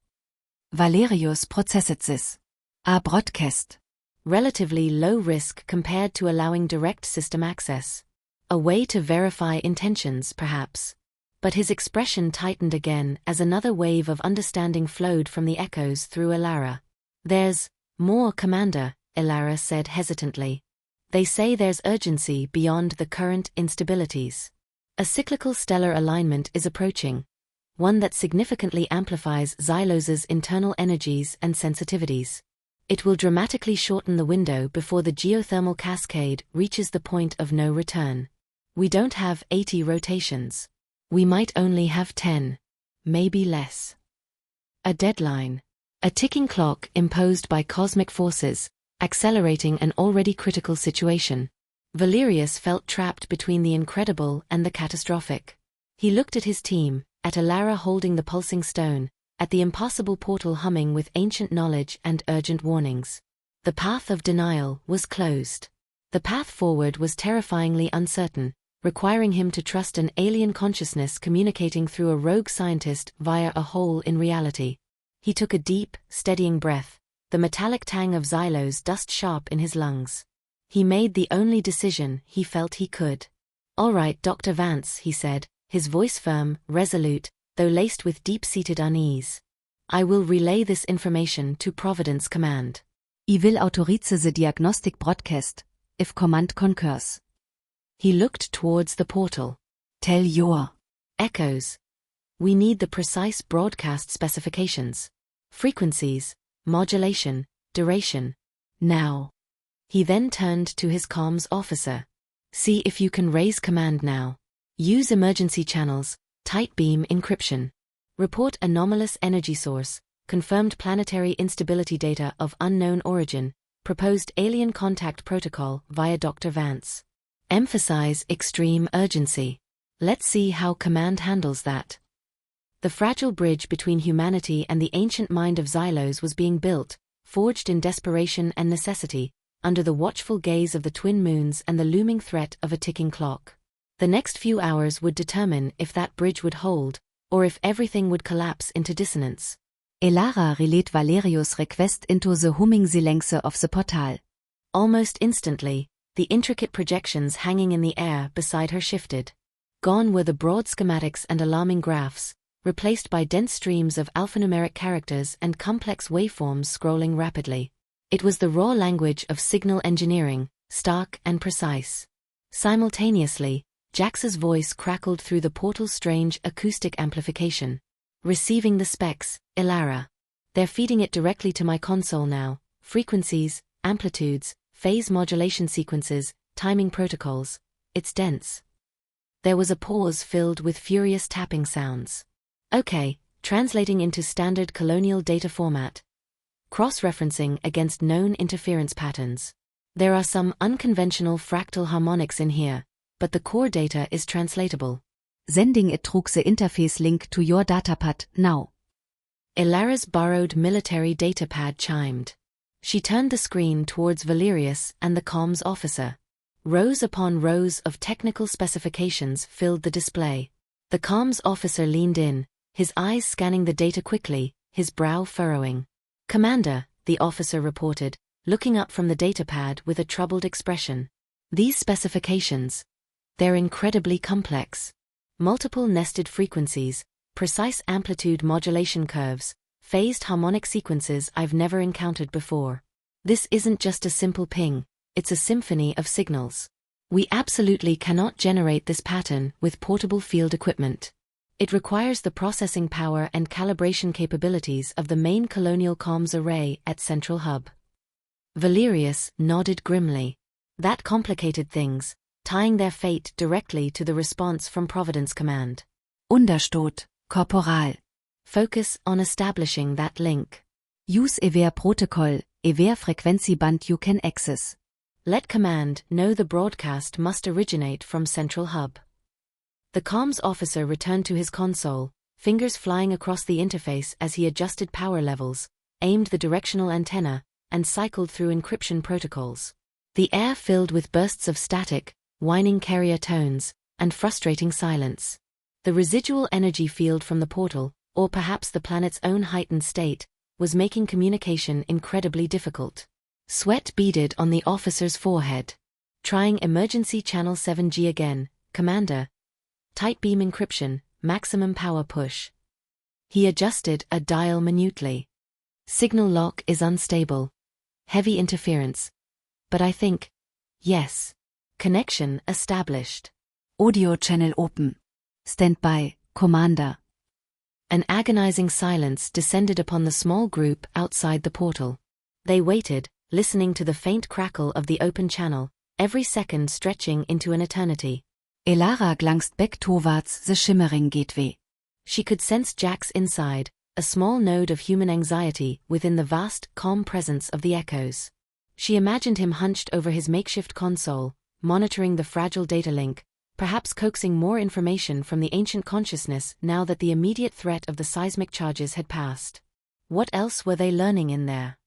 Valerius processes a broadcast. Relatively low risk compared to allowing direct system access. A way to verify intentions, perhaps. But his expression tightened again as another wave of understanding flowed from the echoes through Elara. "There's more, Commander," Elara said hesitantly. "They say there's urgency beyond the current instabilities. A cyclical stellar alignment is approaching, one that significantly amplifies Xylos's internal energies and sensitivities. It will dramatically shorten the window before the geothermal cascade reaches the point of no return. We don't have 80 rotations. We might only have 10, maybe less. A deadline. A ticking clock imposed by cosmic forces, accelerating an already critical situation. Valerius felt trapped between the incredible and the catastrophic. He looked at his team, at Elara holding the pulsing stone, at the impossible portal humming with ancient knowledge and urgent warnings. The path of denial was closed. The path forward was terrifyingly uncertain, requiring him to trust an alien consciousness communicating through a rogue scientist via a hole in reality. He took a deep, steadying breath, the metallic tang of Xylos dust-sharp in his lungs. He made the only decision he felt he could. "All right, Dr. Vance," he said, his voice firm, resolute, though laced with deep-seated unease. "I will relay this information to Providence Command. I will autorize the diagnostic broadcast, if Command concurs." He looked towards the portal. "Tell your echoes. We need the precise broadcast specifications. Frequencies, modulation, duration. Now." He then turned to his comms officer. "See if you can raise command now. Use emergency channels, tight beam encryption. Report anomalous energy source, confirmed planetary instability data of unknown origin, proposed alien contact protocol via Dr. Vance. Emphasize extreme urgency. Let's see how command handles that." The fragile bridge between humanity and the ancient mind of Xylos was being built, forged in desperation and necessity, under the watchful gaze of the twin moons and the looming threat of a ticking clock. The next few hours would determine if that bridge would hold, or if everything would collapse into dissonance. Elara relayed Valerius' request into the humming silence of the portal. Almost instantly, the intricate projections hanging in the air beside her shifted. Gone were the broad schematics and alarming graphs, replaced by dense streams of alphanumeric characters and complex waveforms scrolling rapidly. It was the raw language of signal engineering, stark and precise. Simultaneously, Jax's voice crackled through the portal's strange acoustic amplification. "Receiving the specs, Elara. They're feeding it directly to my console now. Frequencies, amplitudes, phase modulation sequences, timing protocols. It's dense." There was a pause filled with furious tapping sounds. "Okay, translating into standard colonial data format. Cross-referencing against known interference patterns. There are some unconventional fractal harmonics in here, but the core data is translatable. Sending a through the interface link to your datapad now." Elara's borrowed military datapad chimed. She turned the screen towards Valerius and the comms officer. Rows upon rows of technical specifications filled the display. The comms officer leaned in, his eyes scanning the data quickly, his brow furrowing. "Commander," the officer reported, looking up from the datapad with a troubled expression. "These specifications. They're incredibly complex. Multiple nested frequencies, precise amplitude modulation curves, phased harmonic sequences I've never encountered before. This isn't just a simple ping, it's a symphony of signals. We absolutely cannot generate this pattern with portable field equipment. It requires the processing power and calibration capabilities of the main colonial comms array at Central Hub." Valerius nodded grimly. That complicated things, tying their fate directly to the response from Providence Command. "Understood, Corporal. Focus on establishing that link. Use aware protocol, aware frequency band you can access. Let Command know the broadcast must originate from Central Hub." The comms officer returned to his console, fingers flying across the interface as he adjusted power levels, aimed the directional antenna, and cycled through encryption protocols. The air filled with bursts of static, whining carrier tones, and frustrating silence. The residual energy field from the portal, or perhaps the planet's own heightened state, was making communication incredibly difficult. Sweat beaded on the officer's forehead. Trying emergency channel 7G again, Commander. Tight beam encryption, maximum power push. He adjusted a dial minutely. Signal lock is unstable. Heavy interference. But I think. Yes. Connection established. Audio channel open. Stand by, Commander. An agonizing silence descended upon the small group outside the portal. They waited, listening to the faint crackle of the open channel, every second stretching into an eternity. Elara glanced back towards the shimmering gateway. She could sense Jack's inside, a small node of human anxiety within the vast, calm presence of the echoes. She imagined him hunched over his makeshift console, monitoring the fragile data link, perhaps coaxing more information from the ancient consciousness now that the immediate threat of the seismic charges had passed. What else were they learning in there?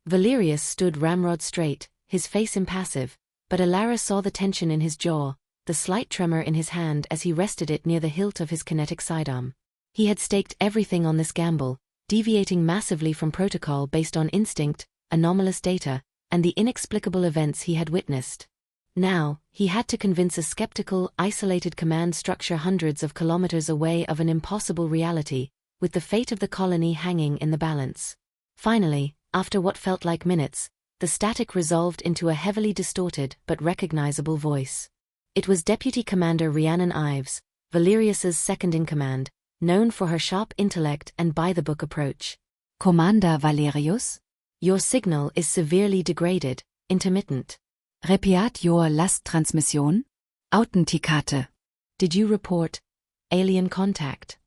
Valerius stood ramrod straight, his face impassive, but Elara saw the tension in his jaw, the slight tremor in his hand as he rested it near the hilt of his kinetic sidearm. He had staked everything on this gamble, deviating massively from protocol based on instinct, anomalous data, and the inexplicable events he had witnessed. Now, he had to convince a skeptical, isolated command structure hundreds of kilometers away of an impossible reality, with the fate of the colony hanging in the balance. Finally, after what felt like minutes, the static resolved into a heavily distorted but recognizable voice. It was Deputy Commander Rhiannon Ives, Valerius's second-in-command, known for her sharp intellect and by-the-book approach. Commander Valerius? Your signal is severely degraded, intermittent. Repeat your last transmission? Authenticate. Did you report alien contact?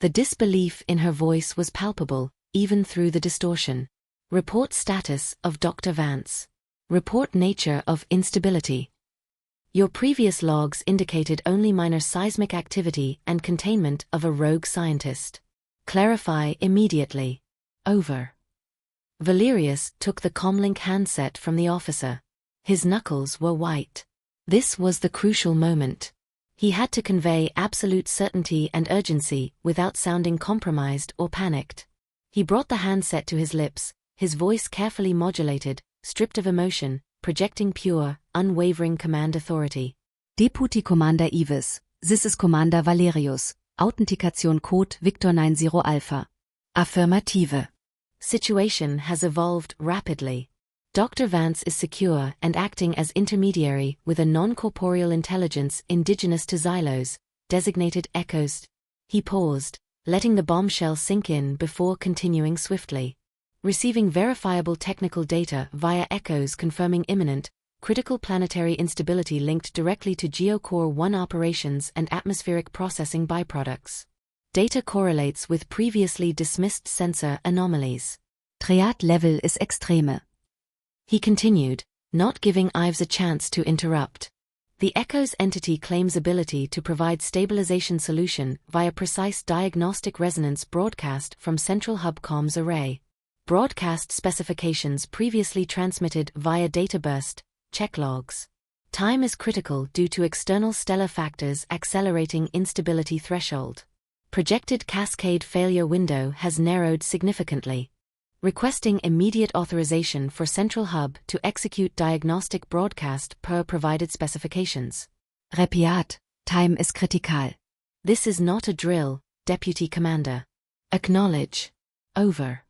The disbelief in her voice was palpable, even through the distortion. Report status of Dr. Vance. Report nature of instability. Your previous logs indicated only minor seismic activity and containment of a rogue scientist. Clarify immediately. Over. Valerius took the comlink handset from the officer. His knuckles were white. This was the crucial moment. He had to convey absolute certainty and urgency without sounding compromised or panicked. He brought the handset to his lips, his voice carefully modulated, stripped of emotion, projecting pure, unwavering command authority. Deputy Commander Ives, this is Commander Valerius, Authentication Code Victor 90 Alpha. Affirmative. Situation has evolved rapidly. Dr. Vance is secure and acting as intermediary with a non-corporeal intelligence indigenous to Xylos, designated Echoes. He paused, letting the bombshell sink in before continuing swiftly. Receiving verifiable technical data via Echoes confirming imminent, critical planetary instability linked directly to Geocore 1 operations and atmospheric processing byproducts. Data correlates with previously dismissed sensor anomalies. Threat level is extreme. He continued, not giving Ives a chance to interrupt. The Echoes entity claims ability to provide stabilization solution via precise diagnostic resonance broadcast from Central Hub Comms Array. Broadcast specifications previously transmitted via data burst, check logs. Time is critical due to external stellar factors accelerating instability threshold. Projected cascade failure window has narrowed significantly. Requesting immediate authorization for Central Hub to execute diagnostic broadcast per provided specifications. Repeat, time is critical. This is not a drill, Deputy Commander. Acknowledge. Over.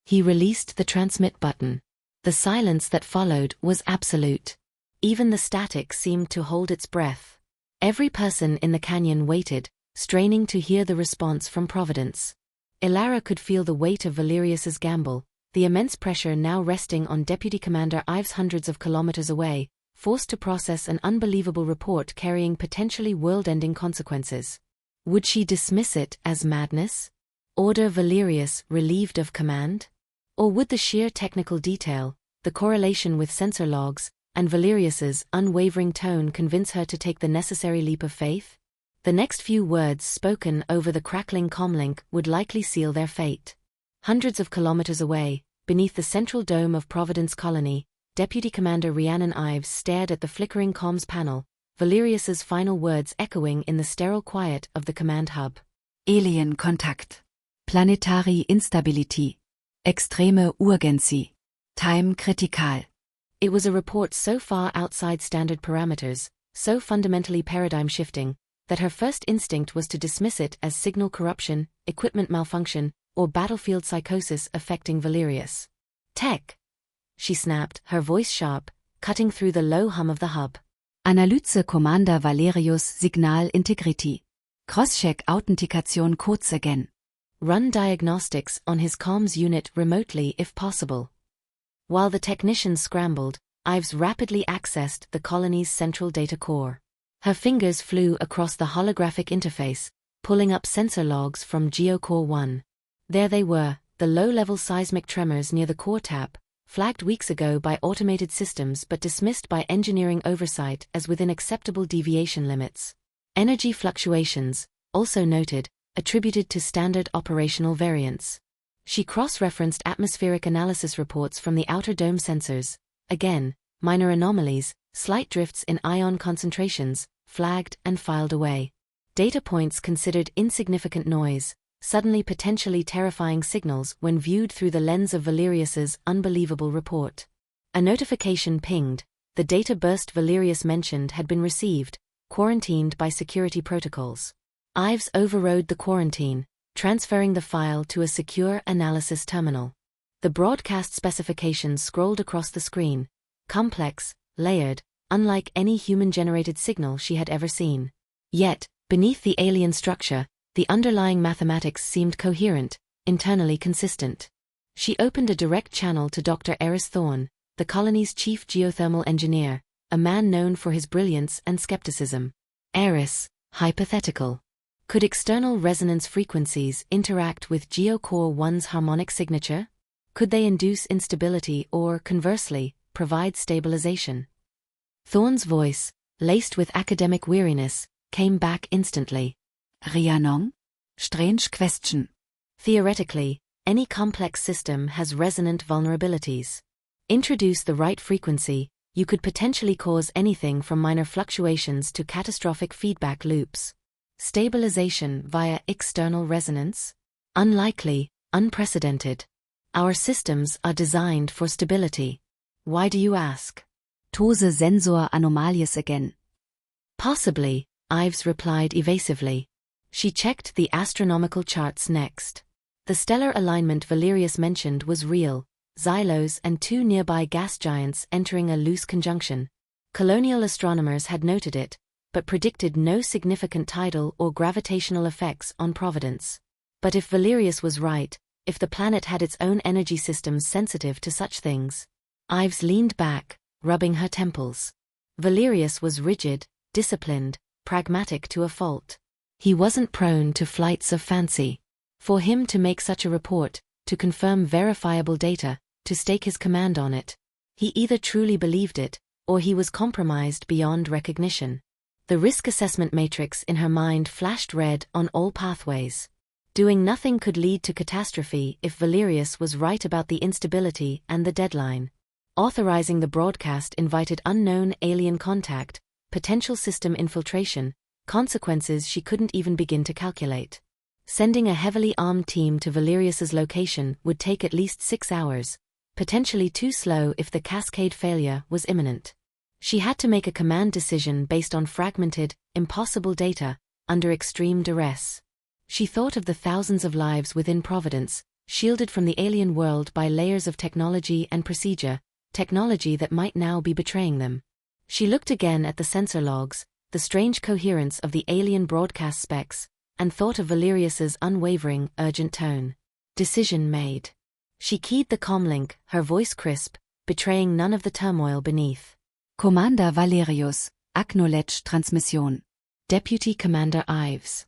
He released the transmit button. The silence that followed was absolute. Even the static seemed to hold its breath. Every person in the canyon waited, straining to hear the response from Providence. Elara could feel the weight of Valerius's gamble, the immense pressure now resting on Deputy Commander Ives hundreds of kilometers away, forced to process an unbelievable report carrying potentially world-ending consequences. Would she dismiss it as madness? Order Valerius relieved of command? Or would the sheer technical detail, the correlation with sensor logs, and Valerius's unwavering tone convince her to take the necessary leap of faith? The next few words spoken over the crackling comlink would likely seal their fate. Hundreds of kilometers away, beneath the central dome of Providence Colony, Deputy Commander Rhiannon Ives stared at the flickering comms panel, Valerius's final words echoing in the sterile quiet of the command hub. Alien Kontakt. Planetary Instability. Extreme Urgency. Time critical. It was a report so far outside standard parameters, so fundamentally paradigm-shifting, that her first instinct was to dismiss it as signal corruption, equipment malfunction, or battlefield psychosis affecting Valerius. Tech! She snapped, her voice sharp, cutting through the low hum of the hub. Analyse Commander Valerius Signal Integrity. Crosscheck Authentication Codes again. Run diagnostics on his comms unit remotely if possible. While the technicians scrambled, Ives rapidly accessed the colony's central data core. Her fingers flew across the holographic interface, pulling up sensor logs from GeoCore 1. There they were, the low-level seismic tremors near the core tap, flagged weeks ago by automated systems but dismissed by engineering oversight as within acceptable deviation limits. Energy fluctuations, also noted, attributed to standard operational variance. She cross-referenced atmospheric analysis reports from the outer dome sensors. Again, minor anomalies, slight drifts in ion concentrations, flagged and filed away. Data points considered insignificant noise, suddenly potentially terrifying signals when viewed through the lens of Valerius's unbelievable report. A notification pinged. The data burst Valerius mentioned had been received, quarantined by security protocols. Ives overrode the quarantine, transferring the file to a secure analysis terminal. The broadcast specifications scrolled across the screen, complex, layered, unlike any human-generated signal she had ever seen. Yet, beneath the alien structure, the underlying mathematics seemed coherent, internally consistent. She opened a direct channel to Dr. Eris Thorne, the colony's chief geothermal engineer, a man known for his brilliance and skepticism. Eris, hypothetical. Could external resonance frequencies interact with GeoCore 1's harmonic signature? Could they induce instability or, conversely, provide stabilization? Thorne's voice, laced with academic weariness, came back instantly. Rhiannon? Strange question. Theoretically, any complex system has resonant vulnerabilities. Introduce the right frequency, you could potentially cause anything from minor fluctuations to catastrophic feedback loops. Stabilization via external resonance? Unlikely, unprecedented. Our systems are designed for stability. Why do you ask? Tose Sensor Anomalies again. Possibly, Ives replied evasively. She checked the astronomical charts next. The stellar alignment Valerius mentioned was real, Xylos and two nearby gas giants entering a loose conjunction. Colonial astronomers had noted it, but predicted no significant tidal or gravitational effects on Providence. But if Valerius was right, if the planet had its own energy systems sensitive to such things. Ives leaned back, rubbing her temples. Valerius was rigid, disciplined, pragmatic to a fault. He wasn't prone to flights of fancy. For him to make such a report, to confirm verifiable data, to stake his command on it, he either truly believed it, or he was compromised beyond recognition. The risk assessment matrix in her mind flashed red on all pathways. Doing nothing could lead to catastrophe if Valerius was right about the instability and the deadline. Authorizing the broadcast invited unknown alien contact, potential system infiltration, consequences she couldn't even begin to calculate. Sending a heavily armed team to Valerius's location would take at least 6 hours, potentially too slow if the cascade failure was imminent. She had to make a command decision based on fragmented, impossible data, under extreme duress. She thought of the thousands of lives within Providence, shielded from the alien world by layers of technology and procedure, technology that might now be betraying them. She looked again at the sensor logs, the strange coherence of the alien broadcast specs, and thought of Valerius's unwavering, urgent tone. Decision made. She keyed the comlink, her voice crisp, betraying none of the turmoil beneath. Commander Valerius, acknowledge transmission. Deputy Commander Ives.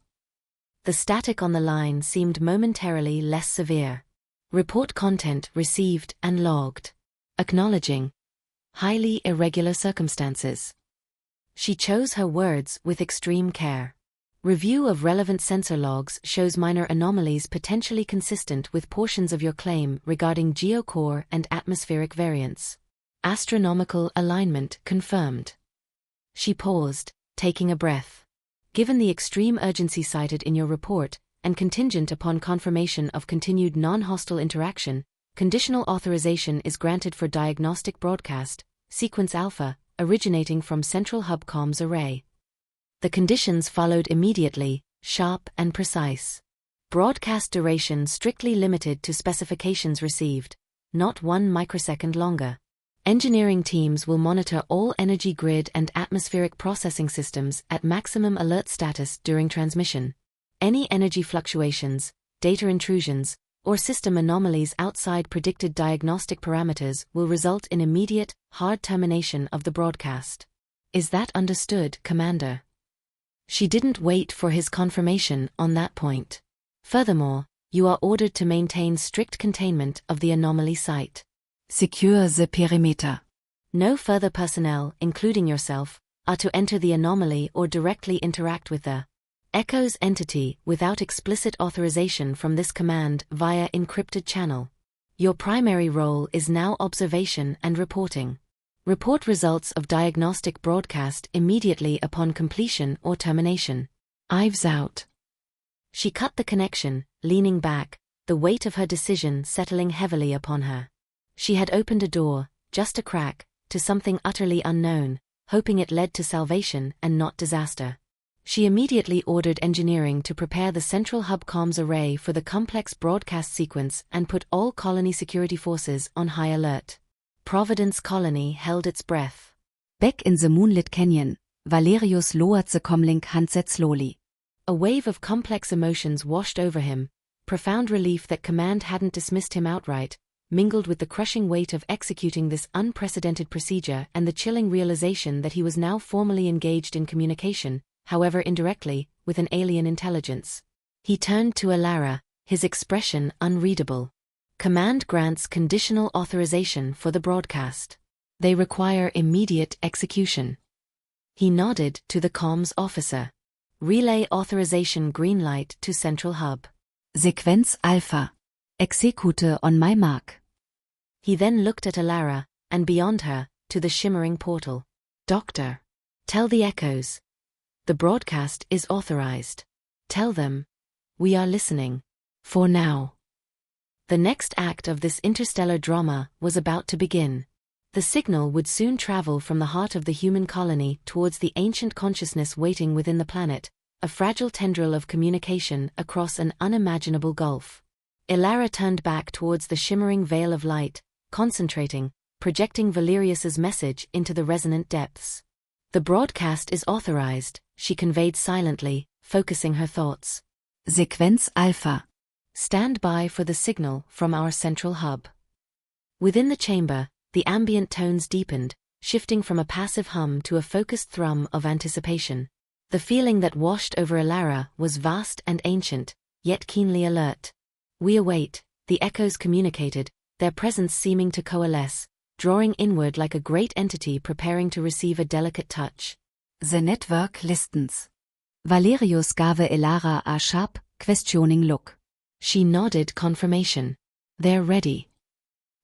The static on the line seemed momentarily less severe. Report content received and logged. Acknowledging. Highly irregular circumstances. She chose her words with extreme care. Review of relevant sensor logs shows minor anomalies potentially consistent with portions of your claim regarding geocore and atmospheric variance. Astronomical alignment confirmed. She paused, taking a breath. Given the extreme urgency cited in your report, and contingent upon confirmation of continued non-hostile interaction, conditional authorization is granted for diagnostic broadcast, sequence alpha, originating from Central Hub Comms Array. The conditions followed immediately, sharp and precise. Broadcast duration strictly limited to specifications received, not 1 microsecond longer. Engineering teams will monitor all energy grid and atmospheric processing systems at maximum alert status during transmission. Any energy fluctuations, data intrusions, or system anomalies outside predicted diagnostic parameters will result in immediate, hard termination of the broadcast. Is that understood, Commander? She didn't wait for his confirmation on that point. Furthermore, you are ordered to maintain strict containment of the anomaly site. Secure the perimeter. No further personnel, including yourself, are to enter the anomaly or directly interact with the Echo's entity without explicit authorization from this command via encrypted channel. Your primary role is now observation and reporting. Report results of diagnostic broadcast immediately upon completion or termination. Ives out. She cut the connection, leaning back, the weight of her decision settling heavily upon her. She had opened a door, just a crack, to something utterly unknown, hoping it led to salvation and not disaster. She immediately ordered engineering to prepare the Central Hub Comms Array for the complex broadcast sequence and put all colony security forces on high alert. Providence Colony held its breath. Back in the moonlit canyon, Valerius lowered the comlink handset slowly. A wave of complex emotions washed over him, profound relief that command hadn't dismissed him outright, mingled with the crushing weight of executing this unprecedented procedure and the chilling realization that he was now formally engaged in communication, however indirectly, with an alien intelligence. He turned to Elara, his expression unreadable. Command grants conditional authorization for the broadcast. They require immediate execution. He nodded to the comms officer. Relay authorization green light to Central Hub. Sequence Alpha. Execute on my mark. He then looked at Elara, and beyond her, to the shimmering portal. Doctor. Tell the Echoes. The broadcast is authorized. Tell them. We are listening. For now. The next act of this interstellar drama was about to begin. The signal would soon travel from the heart of the human colony towards the ancient consciousness waiting within the planet, a fragile tendril of communication across an unimaginable gulf. Elara turned back towards the shimmering veil of light, concentrating, projecting Valerius's message into the resonant depths. The broadcast is authorized, she conveyed silently, focusing her thoughts. Sequence Alpha. Stand by for the signal from our central hub. Within the chamber, the ambient tones deepened, shifting from a passive hum to a focused thrum of anticipation. The feeling that washed over Elara was vast and ancient, yet keenly alert. We await, the Echoes communicated, their presence seeming to coalesce, drawing inward like a great entity preparing to receive a delicate touch. The network listens. Valerius gave Elara a sharp, questioning look. She nodded confirmation. They're ready.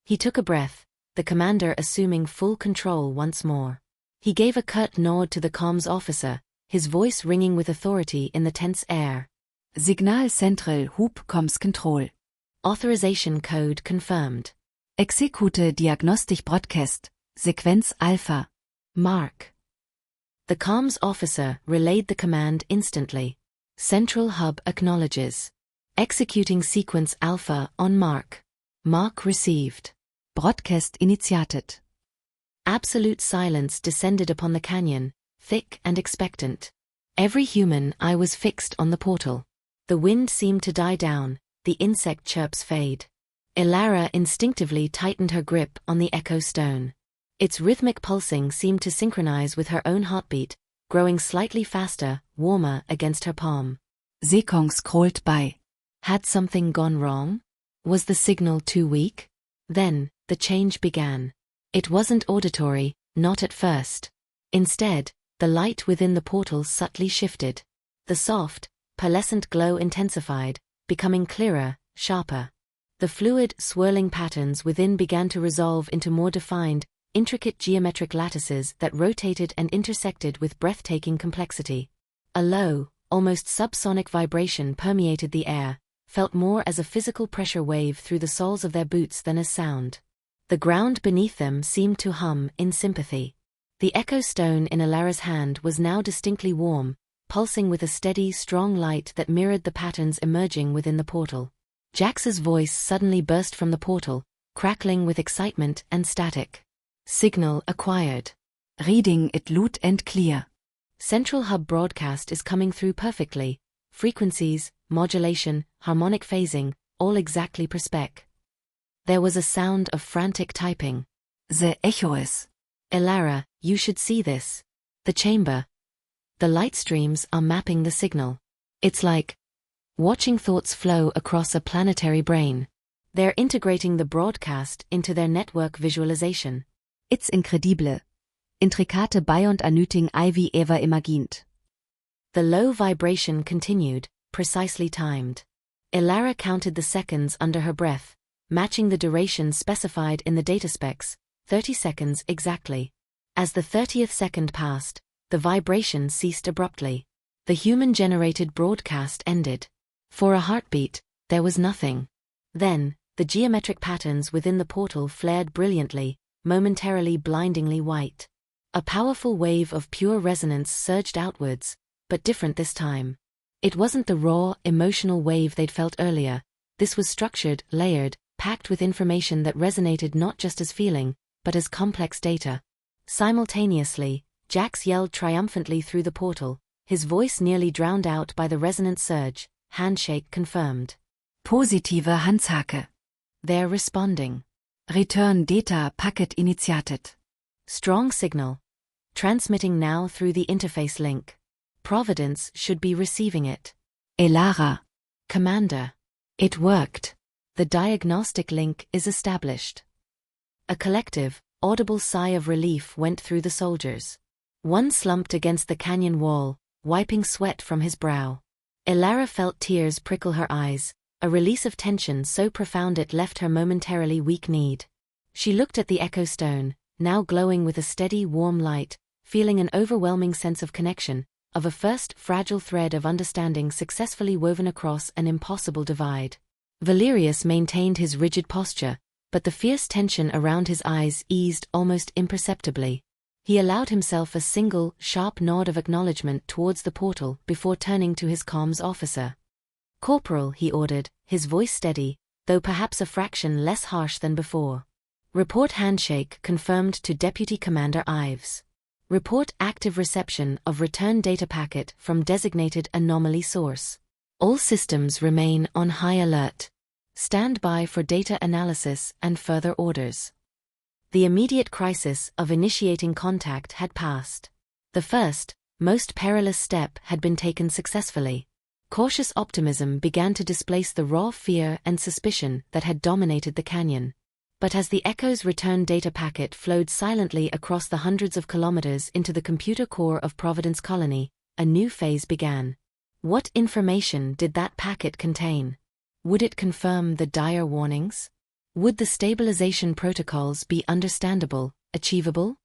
He took a breath, the commander assuming full control once more. He gave a curt nod to the comms officer, his voice ringing with authority in the tense air. Signal Central Hub Comms Control. Authorization code confirmed. Execute Diagnostic Broadcast, Sequence Alpha. Mark. The comms officer relayed the command instantly. Central Hub acknowledges. Executing sequence Alpha on mark. Mark received. Broadcast initiated. Absolute silence descended upon the canyon, thick and expectant. Every human eye was fixed on the portal. The wind seemed to die down, the insect chirps fade. Elara instinctively tightened her grip on the echo stone. Its rhythmic pulsing seemed to synchronize with her own heartbeat, growing slightly faster, warmer against her palm. Sekong scrolled by. Had something gone wrong? Was the signal too weak? Then, the change began. It wasn't auditory, not at first. Instead, the light within the portal subtly shifted. The soft, pearlescent glow intensified, becoming clearer, sharper. The fluid, swirling patterns within began to resolve into more defined, intricate geometric lattices that rotated and intersected with breathtaking complexity. A low, almost subsonic vibration permeated the air, felt more as a physical pressure wave through the soles of their boots than as sound. The ground beneath them seemed to hum in sympathy. The echo stone in Elara's hand was now distinctly warm, pulsing with a steady, strong light that mirrored the patterns emerging within the portal. Jax's voice suddenly burst from the portal, crackling with excitement and static. Signal acquired. Reading it loud and clear. Central hub broadcast is coming through perfectly. Frequencies, modulation, harmonic phasing, all exactly per spec. There was a sound of frantic typing. The Xylos. Elara, you should see this. The chamber. The light streams are mapping the signal. It's like watching thoughts flow across a planetary brain. They're integrating the broadcast into their network visualization. It's incredible. Intrikate Beyond-Anüting Ivy Eva Imagint. The low vibration continued, precisely timed. Elara counted the seconds under her breath, matching the duration specified in the data specs, 30 seconds exactly. As the 30th second passed, the vibration ceased abruptly. The human-generated broadcast ended. For a heartbeat, there was nothing. Then, the geometric patterns within the portal flared brilliantly, momentarily blindingly white. A powerful wave of pure resonance surged outwards, but different this time. It wasn't the raw, emotional wave they'd felt earlier. This was structured, layered, packed with information that resonated not just as feeling, but as complex data. Simultaneously, Jax yelled triumphantly through the portal, his voice nearly drowned out by the resonant surge. Handshake confirmed. Positive Handshake. They're responding. Return data packet initiated. Strong signal. Transmitting now through the interface link. Providence should be receiving it. Elara. Commander. It worked. The diagnostic link is established. A collective, audible sigh of relief went through the soldiers. One slumped against the canyon wall, wiping sweat from his brow. Elara felt tears prickle her eyes, a release of tension so profound it left her momentarily weak-kneed. She looked at the echo stone, now glowing with a steady, warm light, feeling an overwhelming sense of connection, of a first fragile thread of understanding successfully woven across an impossible divide. Valerius maintained his rigid posture, but the fierce tension around his eyes eased almost imperceptibly. He allowed himself a single, sharp nod of acknowledgement towards the portal before turning to his comms officer. "Corporal," he ordered, his voice steady, though perhaps a fraction less harsh than before. Report handshake confirmed to Deputy Commander Ives. Report active reception of return data packet from designated anomaly source. All systems remain on high alert. Stand by for data analysis and further orders. The immediate crisis of initiating contact had passed. The first, most perilous step had been taken successfully. Cautious optimism began to displace the raw fear and suspicion that had dominated the canyon. But as the Echo's return data packet flowed silently across the hundreds of kilometers into the computer core of Providence Colony, a new phase began. What information did that packet contain? Would it confirm the dire warnings? Would the stabilization protocols be understandable, achievable?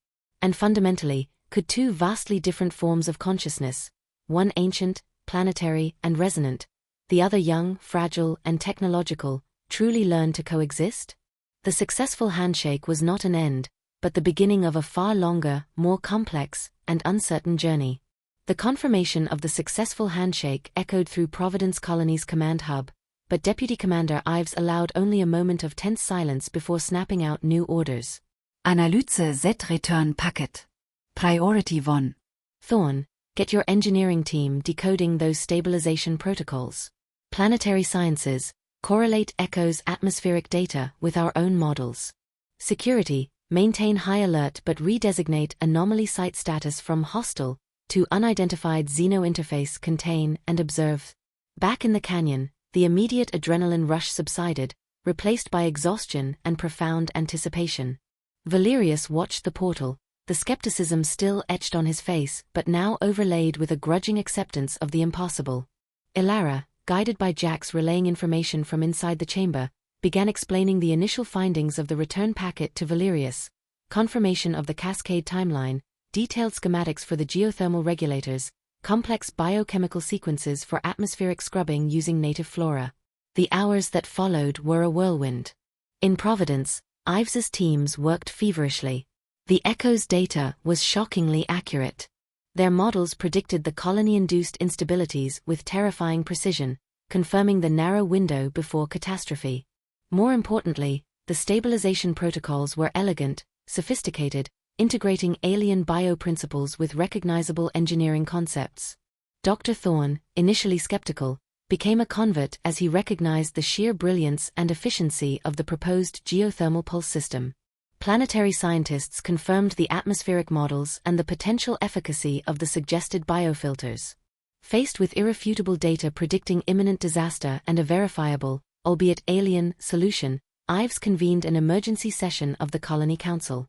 And fundamentally, could two vastly different forms of consciousness, one ancient, planetary, and resonant, the other young, fragile, and technological, truly learn to coexist? The successful handshake was not an end, but the beginning of a far longer, more complex, and uncertain journey. The confirmation of the successful handshake echoed through Providence Colony's command hub, but Deputy Commander Ives allowed only a moment of tense silence before snapping out new orders. Analyse Z return packet. Priority 1. Thorn, get your engineering team decoding those stabilization protocols. Planetary Sciences, correlate Echo's atmospheric data with our own models. Security, maintain high alert but redesignate anomaly site status from hostile to unidentified xeno-interface contain and observe. Back in the canyon, the immediate adrenaline rush subsided, replaced by exhaustion and profound anticipation. Valerius watched the portal, the skepticism still etched on his face but now overlaid with a grudging acceptance of the impossible. Elara, guided by Jax relaying information from inside the chamber, began explaining the initial findings of the return packet to Valerius, confirmation of the cascade timeline, detailed schematics for the geothermal regulators, complex biochemical sequences for atmospheric scrubbing using native flora. The hours that followed were a whirlwind. In Providence, Ives's teams worked feverishly. The Echo's data was shockingly accurate. Their models predicted the colony-induced instabilities with terrifying precision, confirming the narrow window before catastrophe. More importantly, the stabilization protocols were elegant, sophisticated, integrating alien bioprinciples with recognizable engineering concepts. Dr. Thorne, initially skeptical, became a convert as he recognized the sheer brilliance and efficiency of the proposed geothermal pulse system. Planetary scientists confirmed the atmospheric models and the potential efficacy of the suggested biofilters. Faced with irrefutable data predicting imminent disaster and a verifiable, albeit alien, solution, Ives convened an emergency session of the Colony Council.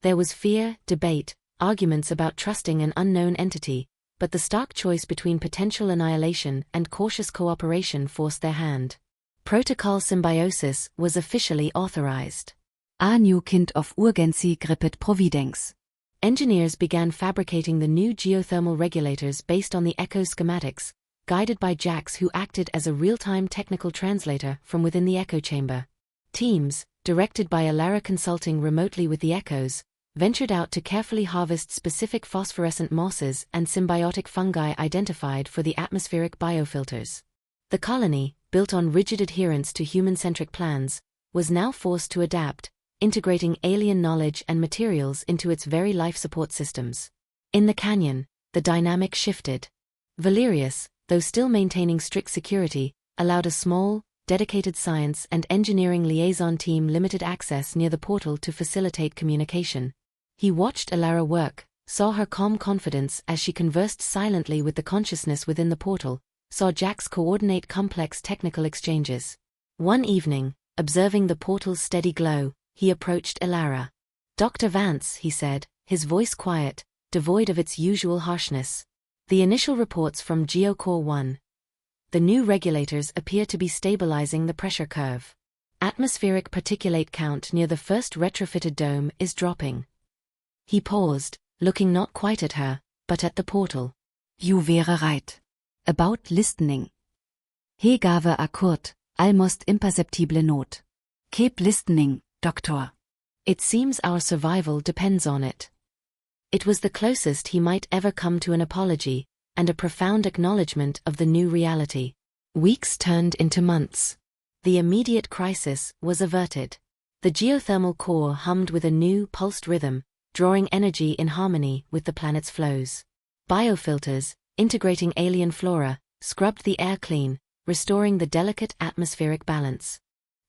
There was fear, debate, arguments about trusting an unknown entity, but the stark choice between potential annihilation and cautious cooperation forced their hand. Protocol Symbiosis was officially authorized. A new kind of urgency gripped Providence. Engineers began fabricating the new geothermal regulators based on the Echo schematics, guided by Jax, who acted as a real-time technical translator from within the Echo chamber. Teams, directed by Elara consulting remotely with the Echoes, ventured out to carefully harvest specific phosphorescent mosses and symbiotic fungi identified for the atmospheric biofilters. The colony, built on rigid adherence to human-centric plans, was now forced to adapt, integrating alien knowledge and materials into its very life support systems. In the canyon, the dynamic shifted. Valerius, though still maintaining strict security, allowed a small, dedicated science and engineering liaison team limited access near the portal to facilitate communication. He watched Elara work, saw her calm confidence as she conversed silently with the consciousness within the portal, saw Jax coordinate complex technical exchanges. One evening, observing the portal's steady glow, he approached Elara. "Dr. Vance," he said, his voice quiet, devoid of its usual harshness. "The initial reports from GeoCore 1. The new regulators appear to be stabilizing the pressure curve. Atmospheric particulate count near the first retrofitted dome is dropping." He paused, looking not quite at her, but at the portal. "You were right. About listening. He gave a court, almost imperceptible note. Keep listening, Doctor. It seems our survival depends on it." It was the closest he might ever come to an apology, and a profound acknowledgement of the new reality. Weeks turned into months. The immediate crisis was averted. The geothermal core hummed with a new, pulsed rhythm, drawing energy in harmony with the planet's flows. Biofilters, integrating alien flora, scrubbed the air clean, restoring the delicate atmospheric balance.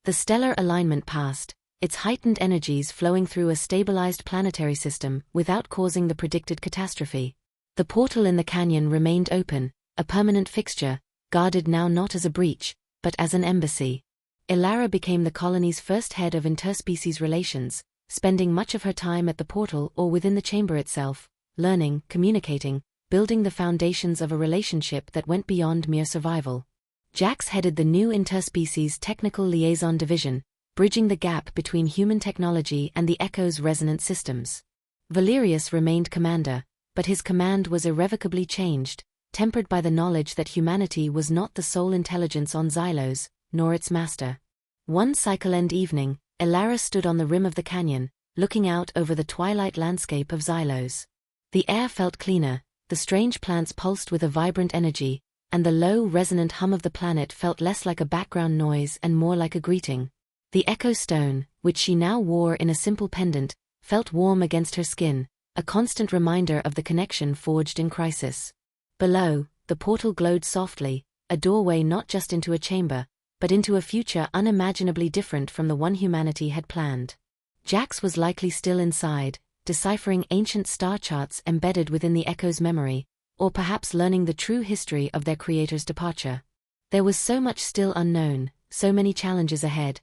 The stellar alignment passed, its heightened energies flowing through a stabilized planetary system without causing the predicted catastrophe. The portal in the canyon remained open, a permanent fixture, guarded now not as a breach, but as an embassy. Elara became the colony's first head of interspecies relations, spending much of her time at the portal or within the chamber itself, learning, communicating, building the foundations of a relationship that went beyond mere survival. Jax headed the new interspecies technical liaison division, bridging the gap between human technology and the Echo's resonant systems. Valerius remained commander, but his command was irrevocably changed, tempered by the knowledge that humanity was not the sole intelligence on Xylos, nor its master. One cycle-end evening, Elara stood on the rim of the canyon, looking out over the twilight landscape of Xylos. The air felt cleaner, the strange plants pulsed with a vibrant energy, and the low, resonant hum of the planet felt less like a background noise and more like a greeting. The Echo stone, which she now wore in a simple pendant, felt warm against her skin, a constant reminder of the connection forged in crisis. Below, the portal glowed softly, a doorway not just into a chamber, but into a future unimaginably different from the one humanity had planned. Jax was likely still inside, deciphering ancient star charts embedded within the Echo's memory, or perhaps learning the true history of their creator's departure. There was so much still unknown, so many challenges ahead.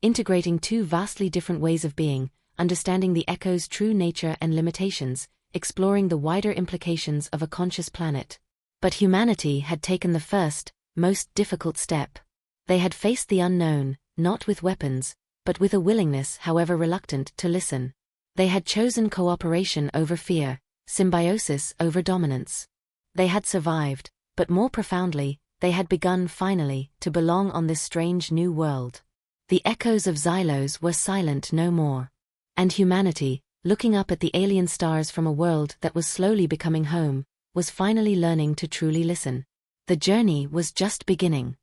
Integrating two vastly different ways of being, understanding the echo's true nature and limitations, exploring the wider implications of a conscious planet. But humanity had taken the first, most difficult step. They had faced the unknown, not with weapons, but with a willingness, however reluctant, to listen. They had chosen cooperation over fear, symbiosis over dominance. They had survived, but more profoundly, they had begun finally to belong on this strange new world. The echoes of Xylos were silent no more. And humanity, looking up at the alien stars from a world that was slowly becoming home, was finally learning to truly listen. The journey was just beginning.